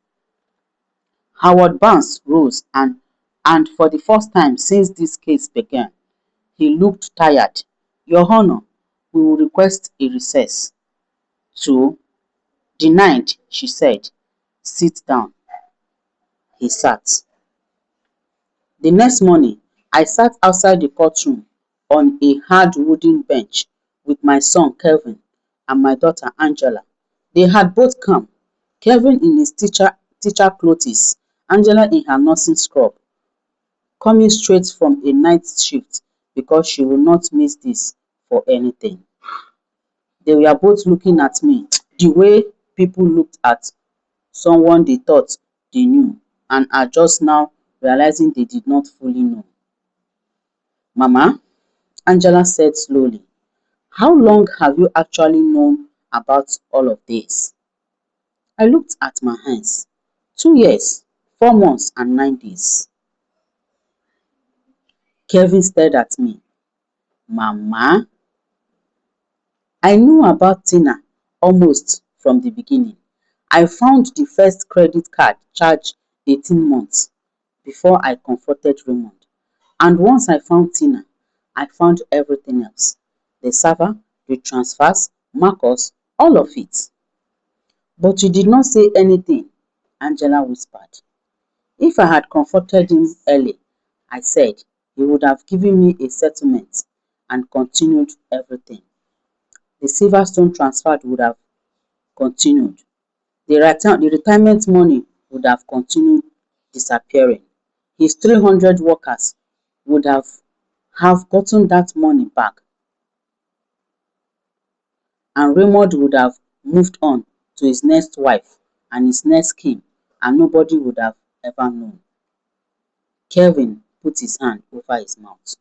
Howard Barnes rose and for the first time since this case began, he looked tired. Your Honor, we will request a recess. To denied, she said. Sit down. He sat. The next morning, I sat outside the courtroom on a hard wooden bench with my son Kelvin and my daughter Angela. They had both come, Kelvin in his teacher clothes, Angela in her nursing scrub, coming straight from a night shift because she would not miss this for anything. They were both looking at me the way people looked at someone they thought they knew and are just now realizing they did not fully know. Mama, Angela said slowly, how long have you actually known about all of this? I looked at my hands. 2 years, 4 months, and 9 days. Kevin stared at me. Mama, I knew about Tina almost from the beginning. I found the first credit card charged 18 months before I confronted Raymond. And once I found Tina, I found everything else. The server, the transfers, Marcus, all of it. But you did not say anything, Angela whispered. If I had confronted him early, I said, he would have given me a settlement and continued everything. The Silverstone transfer would have continued. The retirement money would have continued disappearing. His 300 workers would have gotten that money back, and Raymond would have moved on to his next wife and his next scheme, and nobody would have ever known. Kelvin put his hand over his mouth.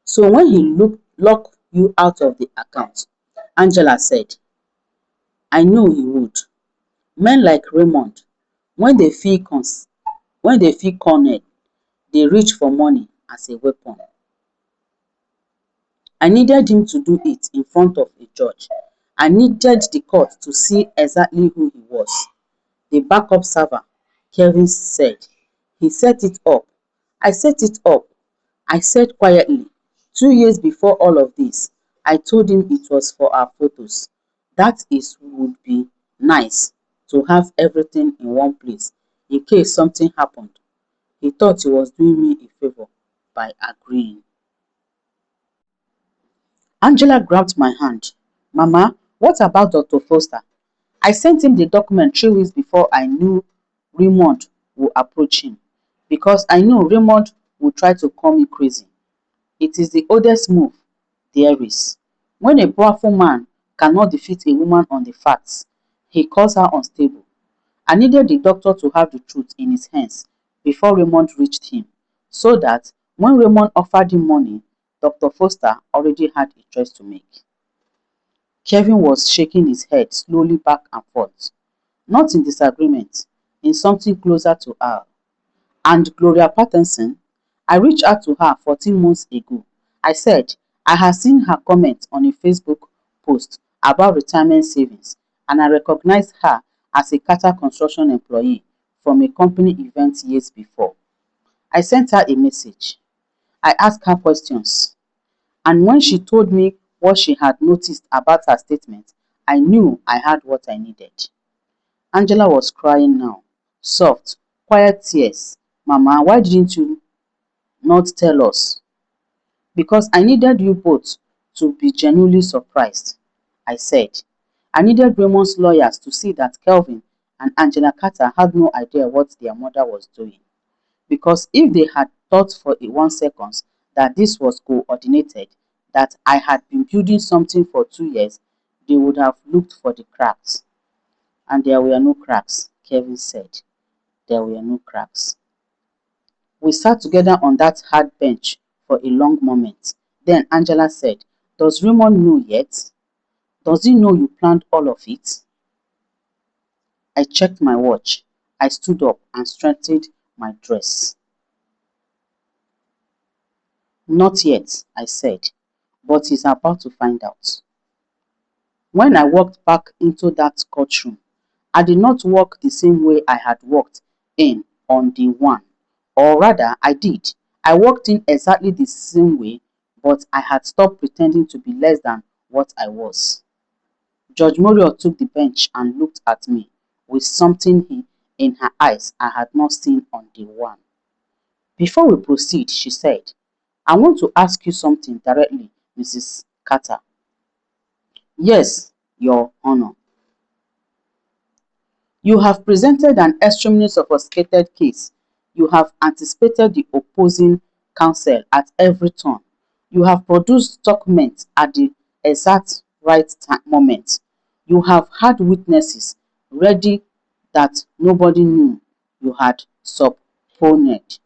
So when he locked you out of the account, Angela said, I know he would. Men like Raymond, when they feel When they feel cornered, they reach for money as a weapon. I needed him to do it in front of a judge. I needed the court to see exactly who he was. The backup server, Kevin said. He set it up. I set it up. I said quietly, 2 years before all of this, I told him it was for our photos. That is would be nice to have everything in one place in case something happened. He thought he was doing me a favor by agreeing. Angela grabbed my hand. Mama, what about Dr. Foster? I sent him the document 3 weeks before I knew Raymond would approach him because I knew Raymond would try to call me crazy. It is the oldest move there is. When a powerful man cannot defeat a woman on the facts, he calls her unstable. I needed the doctor to have the truth in his hands before Raymond reached him, so that when Raymond offered him money, Dr. Foster already had a choice to make. Kevin was shaking his head slowly back and forth, not in disagreement, in something closer to her. And Gloria Patterson, I reached out to her 14 months ago. I said I had seen her comment on a Facebook post about retirement savings, and I recognized her as a Carter construction employee from a company event years before. I sent her a message. I asked her questions, and when she told me what she had noticed about her statement, I knew I had what I needed. Angela was crying now, soft, quiet tears. Mama, why didn't you not tell us? Because I needed you both to be genuinely surprised, I said. I needed Raymond's lawyers to see that Kelvin and Angela Carter had no idea what their mother was doing. Because if they had thought for a 1 second that this was coordinated, that I had been building something for 2 years, they would have looked for the cracks. And there were no cracks, Kevin said. There were no cracks. We sat together on that hard bench for a long moment. Then Angela said, Does Raymond know yet? Does he know you planned all of it? I checked my watch. I stood up and straightened my dress. Not yet, I said, but he's about to find out. When I walked back into that courtroom, I did not walk the same way I had walked in on day one. Or rather, I did. I walked in exactly the same way, but I had stopped pretending to be less than what I was. Judge Morio took the bench and looked at me with something in her eyes I had not seen on day one. Before we proceed, she said, I want to ask you something directly, Mrs. Carter. Yes, Your Honor. You have presented an extremely sophisticated case. You have anticipated the opposing counsel at every turn. You have produced documents at the exact right moment. You have had witnesses ready that nobody knew you had subpoenaed.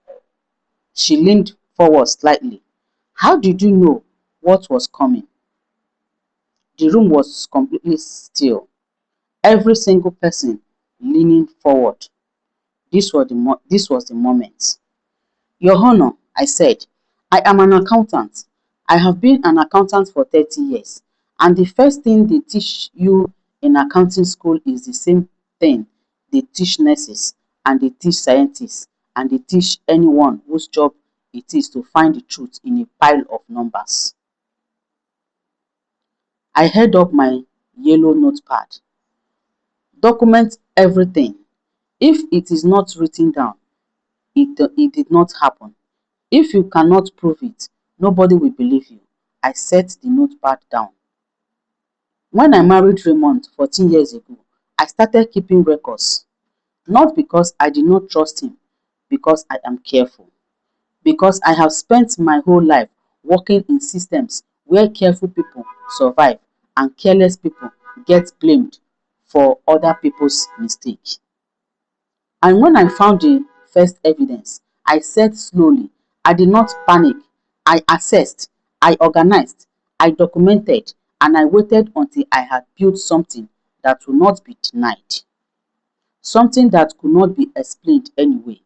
She leaned forward slightly. How did you know what was coming? The room was completely still. Every single person leaning forward. This was the moment. Your Honor, I said, I am an accountant. I have been an accountant for 30 years. And the first thing they teach you in accounting school is the same thing they teach nurses, and they teach scientists, and they teach anyone whose job it is to find the truth in a pile of numbers. I held up my yellow notepad. Document everything. If it is not written down, it did not happen. If you cannot prove it, nobody will believe you. I set the notepad down. When I married Raymond 14 years ago, I started keeping records. Not because I did not trust him, because I am careful. Because I have spent my whole life working in systems where careful people survive and careless people get blamed for other people's mistakes. And when I found the first evidence, I said slowly, I did not panic. I assessed, I organized, I documented, and I waited until I had built something that would not be denied. Something that could not be explained anyway.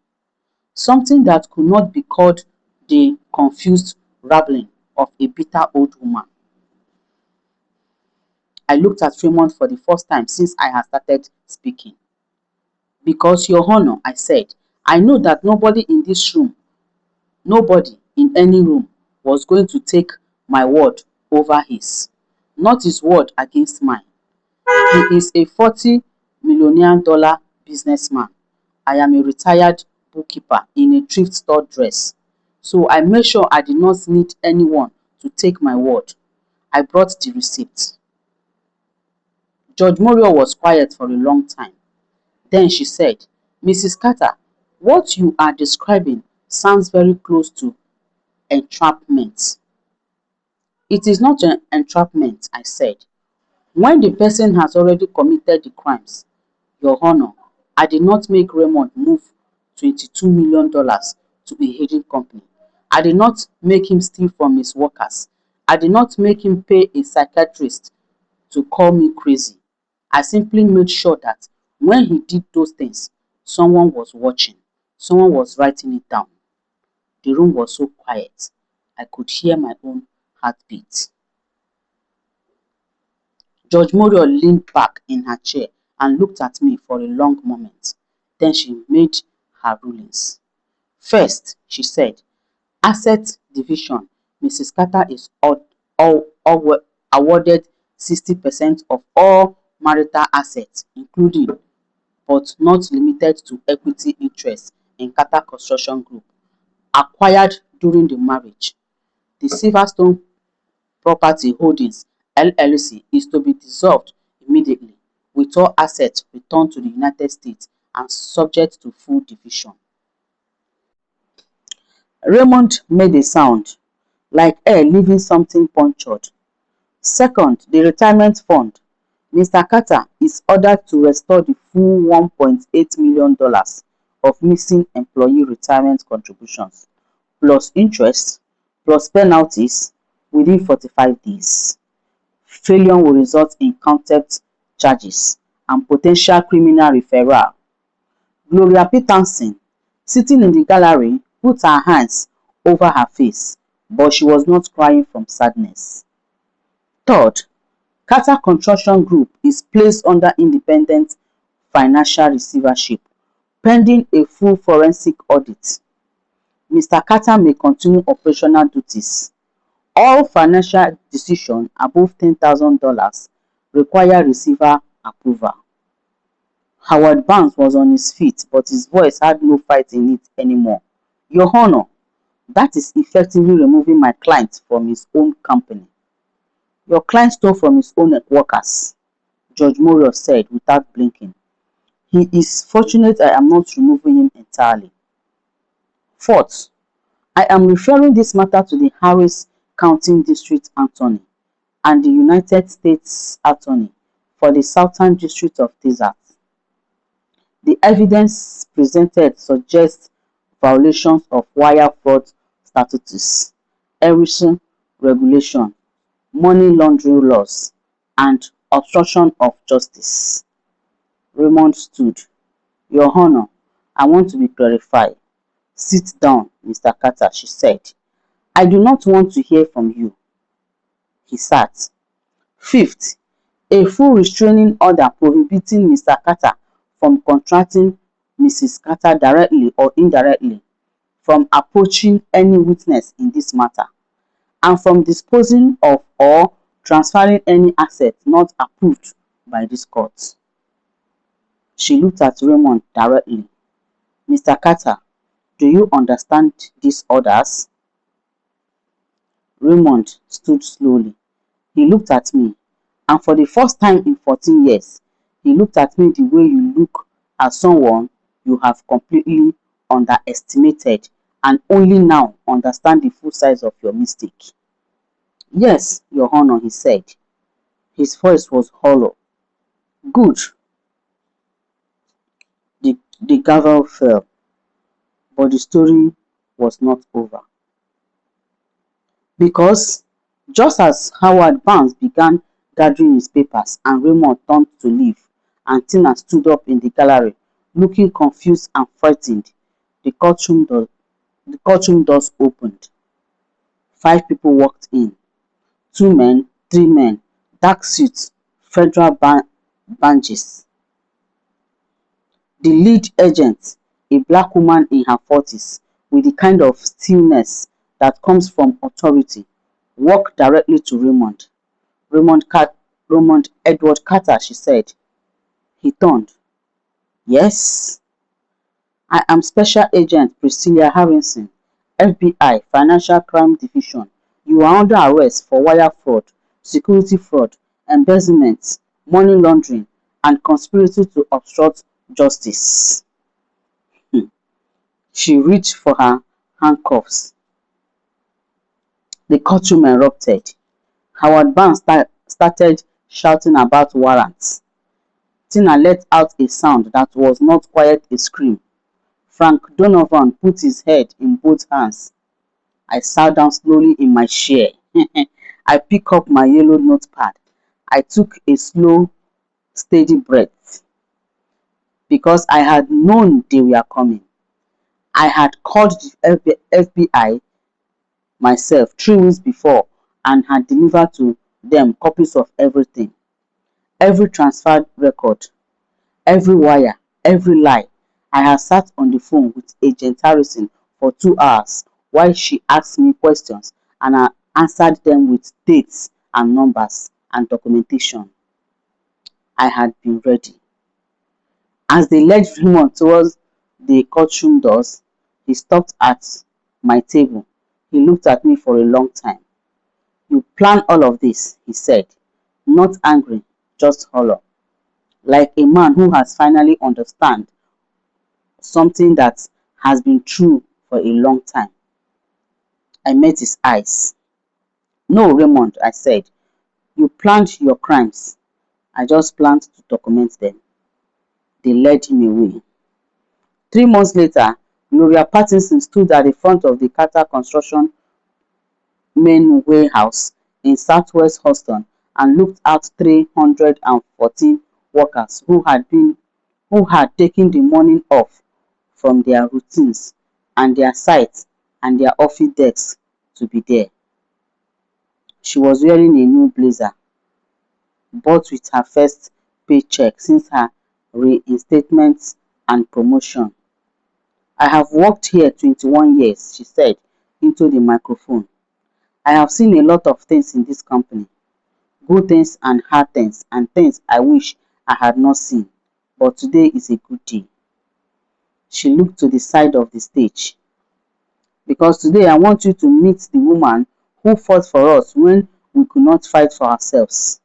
something that could not be called the confused rambling of a bitter old woman. I looked at Raymond for the first time since I had started speaking. Because, Your Honor, I said, I know that nobody in this room, nobody in any room, was going to take my word over his, not his word against mine. He is a 40 million dollar businessman. I am a retired bookkeeper in a thrift store dress. So I made sure I did not need anyone to take my word. I brought the receipt. Judge Morio was quiet for a long time. Then she said, Mrs. Carter, what you are describing sounds very close to entrapment. It is not an entrapment, I said. When the person has already committed the crimes, Your Honor, I did not make Raymond move $22 million to a hidden company. I did not make him steal from his workers. I did not make him pay a psychiatrist to call me crazy. I simply made sure that when he did those things, someone was watching. Someone was writing it down. The room was so quiet. I could hear my own heartbeat. Judge Morio leaned back in her chair and looked at me for a long moment. Then she made her rulings. First, she said, asset division. Mrs. Carter is awarded 60% of all marital assets, including but not limited to equity interest in Carter Construction Group, acquired during the marriage. The Silverstone Property Holdings LLC is to be dissolved immediately, with all assets returned to the United States and subject to full division. Raymond made a sound, like air leaving something punctured. Second, the retirement fund. Mr. Carter is ordered to restore the full $1.8 million of missing employee retirement contributions, plus interest, plus penalties within 45 days. Failure will result in contempt charges and potential criminal referral. Gloria Peterson, sitting in the gallery, put her hands over her face, but she was not crying from sadness. Third, Carter Construction Group is placed under independent financial receivership, pending a full forensic audit. Mr. Carter may continue operational duties. All financial decisions above $10,000 require receiver approval. Howard Barnes was on his feet, but his voice had no fight in it anymore. Your Honor, that is effectively removing my client from his own company. Your client stole from his own workers, Judge Morio said without blinking. He is fortunate I am not removing him entirely. Fourth, I am referring this matter to the Harris County District Attorney and the United States Attorney for the Southern District of Texas. The evidence presented suggests violations of wire fraud statutes, erosion regulation, money laundering laws, and obstruction of justice. Raymond stood. Your Honor, I want to be clarified. Sit down, Mr. Carter, she said. I do not want to hear from you. He sat. Fifth, a full restraining order prohibiting Mr. Carter from contracting Mrs. Carter directly or indirectly, from approaching any witness in this matter, and from disposing of or transferring any asset not approved by this court. She looked at Raymond directly. Mr. Carter, do you understand these orders? Raymond stood slowly. He looked at me, and for the first time in 14 years, he looked at me the way you look at someone you have completely underestimated and only now understand the full size of your mistake. Yes, Your Honor, he said. His voice was hollow. Good. The gavel fell, but the story was not over. Because just as Howard Barnes began gathering his papers and Raymond turned to leave, and Tina stood up in the gallery, looking confused and frightened, The courtroom door, the courtroom doors opened. 5 people walked in. 2 men, 3 men, dark suits, federal badges. The lead agent, a black woman in her 40s, with the kind of stillness that comes from authority, walked directly to Raymond. Raymond Edward Carter, she said. He turned. Yes, I am Special Agent Priscilla Harrison, FBI, Financial Crime Division. You are under arrest for wire fraud, security fraud, embezzlement, money laundering, and conspiracy to obstruct justice. She reached for her handcuffs. The courtroom erupted. Howard Barnes started shouting about warrants. Tina let out a sound that was not quite a scream. Frank Donovan put his head in both hands. I sat down slowly in my chair. I picked up my yellow notepad. I took a slow, steady breath because I had known they were coming. I had called the FBI myself 3 weeks before and had delivered to them copies of everything. Every transfer record, every wire, every lie. I had sat on the phone with Agent Harrison for 2 hours while she asked me questions and I answered them with dates and numbers and documentation. I had been ready. As they led Raymond towards the courtroom doors, he stopped at my table. He looked at me for a long time. You planned all of this, he said, not angry, just hollow, like a man who has finally understand something that has been true for a long time. I met his eyes. No, Raymond, I said, you planned your crimes. I just planned to document them. They led him away. 3 months later, Gloria Pattinson stood at the front of the Carter Construction main warehouse in southwest Houston and looked at 314 workers who had taken the morning off from their routines and their sites and their office desks to be there. She was wearing a new blazer, bought with her first paycheck since her reinstatement and promotion. I have worked here 21 years, she said into the microphone. I have seen a lot of things in this company, good things and hard things, and things I wish I had not seen, but today is a good day. She looked to the side of the stage. Because today I want you to meet the woman who fought for us when we could not fight for ourselves,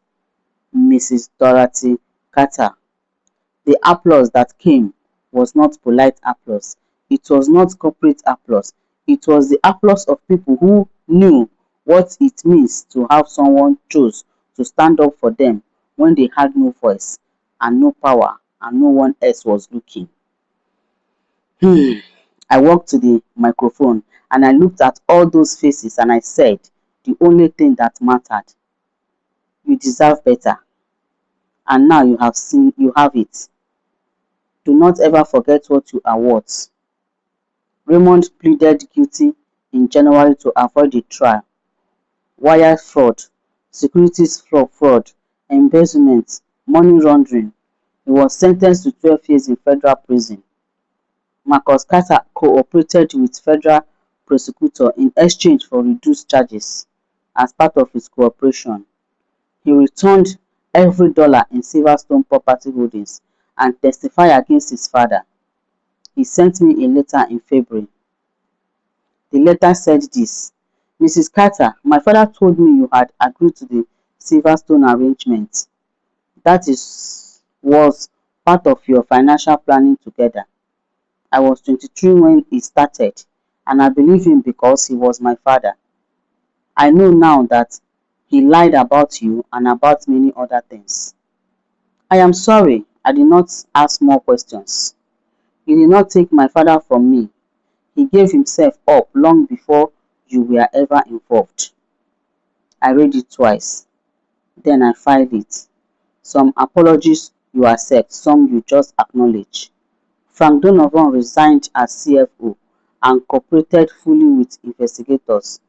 Mrs. Dorothy Carter. The applause that came was not polite applause. It was not corporate applause. It was the applause of people who knew what it means to have someone choose to stand up for them when they had no voice and no power and no one else was looking. I walked to the microphone and I looked at all those faces and I said, the only thing that mattered, you deserve better. And now you have it. Do not ever forget what you are worth. Raymond pleaded guilty in January to avoid a trial. Wire fraud, securities fraud, embezzlement, money laundering. He was sentenced to 12 years in federal prison. Marcus Carter cooperated with federal prosecutor in exchange for reduced charges. As part of his cooperation, he returned every dollar in Silverstone property holdings and testified against his father. He sent me a letter in February. The letter said this: Mrs. Carter, my father told me you had agreed to the Silverstone arrangement. That was part of your financial planning together. I was 23 when it started, and I believe him because he was my father. I know now that he lied about you and about many other things. I am sorry I did not ask more questions. You did not take my father from me. He gave himself up long before you were ever involved. I read it twice. Then I filed it. Some apologies you accept, some you just acknowledge. Frank Donovan resigned as CFO and cooperated fully with investigators.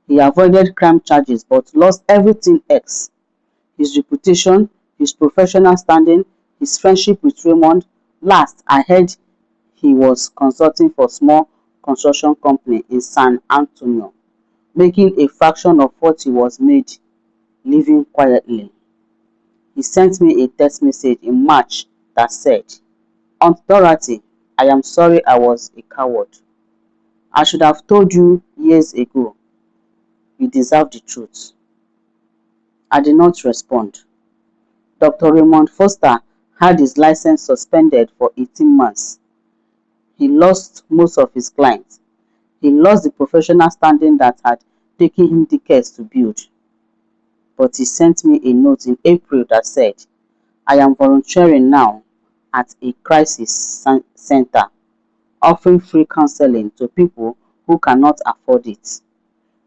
He avoided crime charges but lost everything else: his reputation, his professional standing, his friendship with Raymond. Last I heard, he was consulting for a small construction company in San Antonio, making a fraction of what he was made living quietly. He sent me a text message in March that said, "Aunt Dorothy, I am sorry I was a coward. I should have told you years ago. You deserve the truth." I did not respond. Dr. Raymond Foster had his license suspended for 18 months. He lost most of his clients. He lost the professional standing that had taken him decades to build. But he sent me a note in April that said, "I am volunteering now at a crisis center, offering free counseling to people who cannot afford it.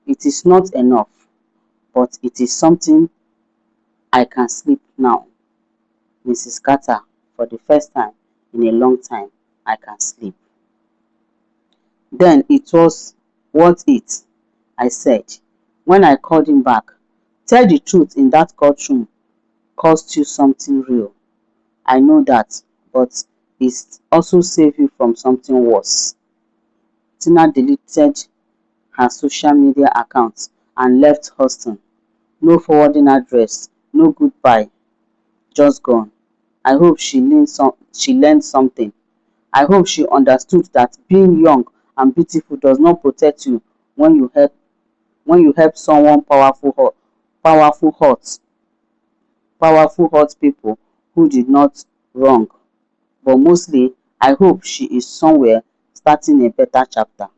It is not enough, but it is something. I can sleep now, Mrs. Carter. For the first time in a long time, I can sleep." "Then it was worth it," I said, when I called him back. "Tell the truth in that courtroom cost you something real. I know that, but it also saved you from something worse." Tina deleted her social media accounts and left Houston. No forwarding address, no goodbye, just gone. I hope she learned something. I hope she understood that being young and beautiful does not protect you when you help someone powerful hurt people who did not wrong. But mostly, I hope she is somewhere starting a better chapter.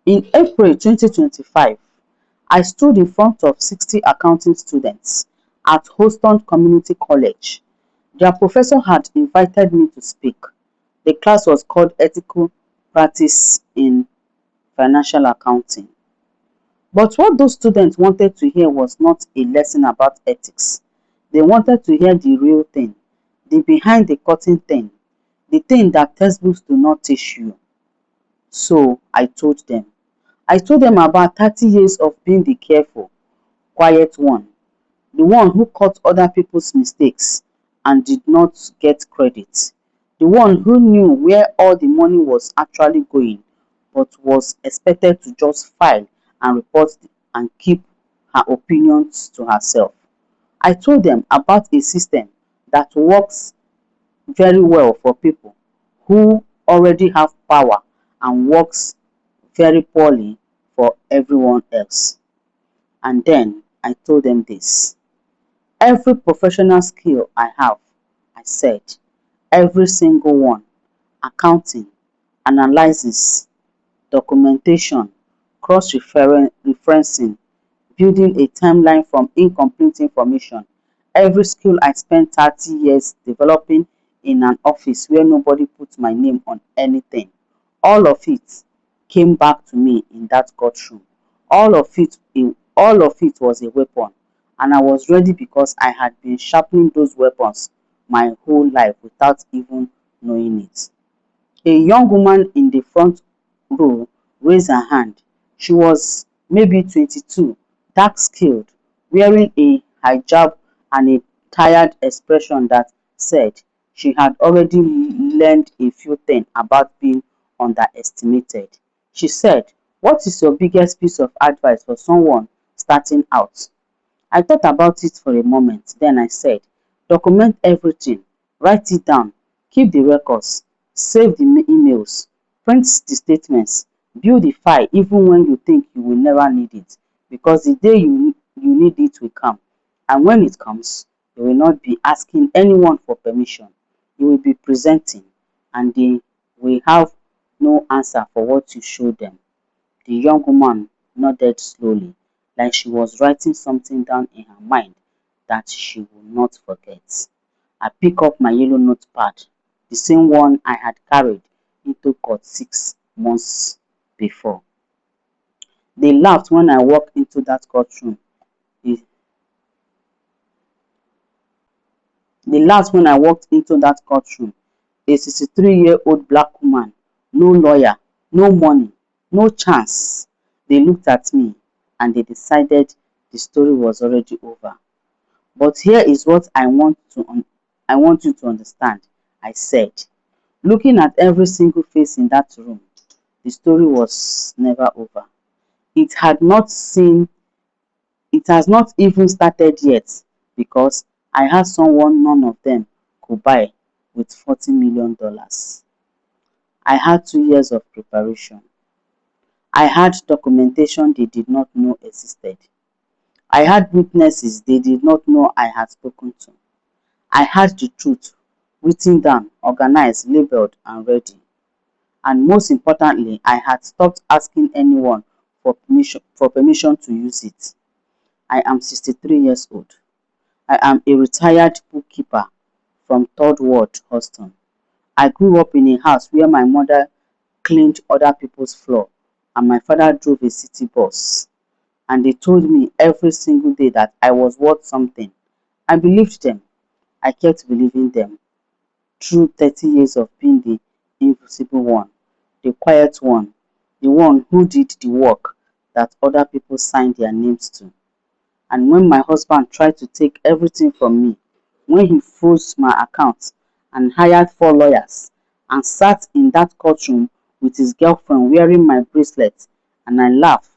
In April 2025, I stood in front of 60 accounting students at Houston Community College. Their professor had invited me to speak. The class was called Ethical Practice in Financial Accounting. But what those students wanted to hear was not a lesson about ethics. They wanted to hear the real thing, the behind the curtain thing, the thing that textbooks do not teach you. So I told them. I told them about 30 years of being the careful, quiet one, the one who caught other people's mistakes and did not get credit, the one who knew where all the money was actually going but was expected to just file and report and keep her opinions to herself. I told them about a system that works very well for people who already have power and works very poorly for everyone else. And then I told them this: every professional skill I have, I said, every single one: accounting, analysis, documentation, cross-referencing, building a timeline from incomplete information, every skill I spent 30 years developing in an office where nobody put my name on anything, all of it came back to me in that courtroom. All of it was a weapon, and I was ready because I had been sharpening those weapons my whole life without even knowing it. A young woman in the front row raised her hand. She was maybe 22, dark-skinned, wearing a hijab and a tired expression that said she had already learned a few things about being underestimated. She said, "What is your biggest piece of advice for someone starting out?" I thought about it for a moment. Then I said, "Document everything, write it down, keep the records, save the emails, print the statements, build the file even when you think you will never need it, because the day you need it will come. And when it comes, you will not be asking anyone for permission. You will be presenting, and they will have no answer for what you showed them." The young woman nodded slowly, like she was writing something down in her mind that she would not forget. I picked up my yellow notepad, the same one I had carried into court 6 months before. They laughed when I walked into that courtroom. The, The last when I walked into that courtroom, a 63-year-old black woman, no lawyer, no money, no chance. They looked at me and they decided the story was already over. But here is what I want you to understand, I said. Looking at every single face in that room, the story was never over. It had not seen It has not even started yet because I had someone none of them could buy with $40 million. I had 2 years of preparation. I had documentation they did not know existed. I had witnesses they did not know I had spoken to. I had the truth written down, organized, labeled, and ready. And most importantly, I had stopped asking anyone for permission to use it. I am 63 years old. I am a retired bookkeeper from Third Ward, Houston. I grew up in a house where my mother cleaned other people's floor and my father drove a city bus. And they told me every single day that I was worth something. I believed them. I kept believing them through 30 years of being the invisible one, the quiet one, the one who did the work that other people signed their names to. And when my husband tried to take everything from me, when he froze my account and hired 4 lawyers and sat in that courtroom with his girlfriend wearing my bracelet, and I laughed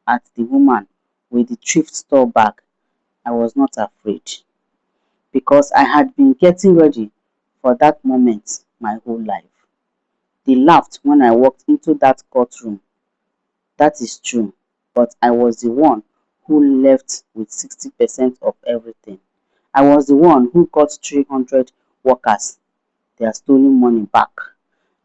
at the woman with the thrift store bag, I was not afraid because I had been getting ready for that moment my whole life. They laughed when I walked into that courtroom. That is true, but I was the one who left with 60% of everything. I was the one who got 300 workers their stolen money back.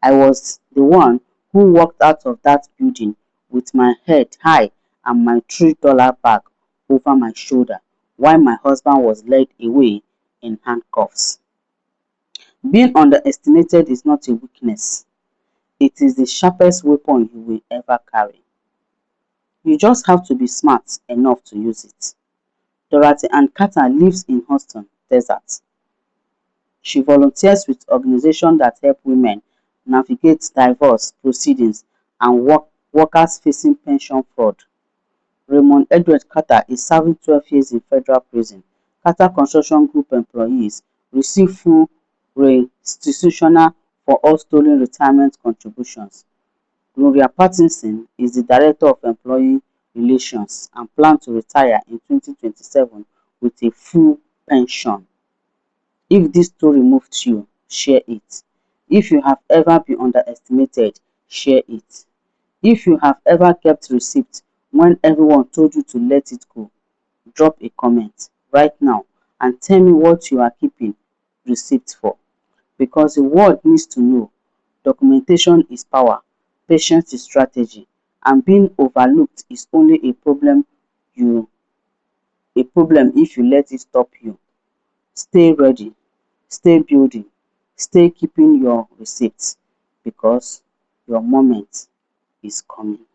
I was the one who walked out of that building with my head high and my $3 bag over my shoulder while my husband was led away in handcuffs. Being underestimated is not a weakness. It is the sharpest weapon you will ever carry. You just have to be smart enough to use it. Dorothy Ann Carter lives in Houston, Texas. She volunteers with organizations that help women navigate divorce proceedings and workers facing pension fraud. Raymond Edward Carter is serving 12 years in federal prison. Carter Construction Group employees receive full restitution for all stolen retirement contributions. Gloria Pattinson is the Director of Employee Relations and plans to retire in 2027 with a full pension. If this story moved you, share it. If you have ever been underestimated, share it. If you have ever kept receipts when everyone told you to let it go, drop a comment right now and tell me what you are keeping receipts for. Because the world needs to know documentation is power, patience is strategy, and being overlooked is only a problem if you let it stop you. Stay ready, stay building, stay keeping your receipts because your moment is coming.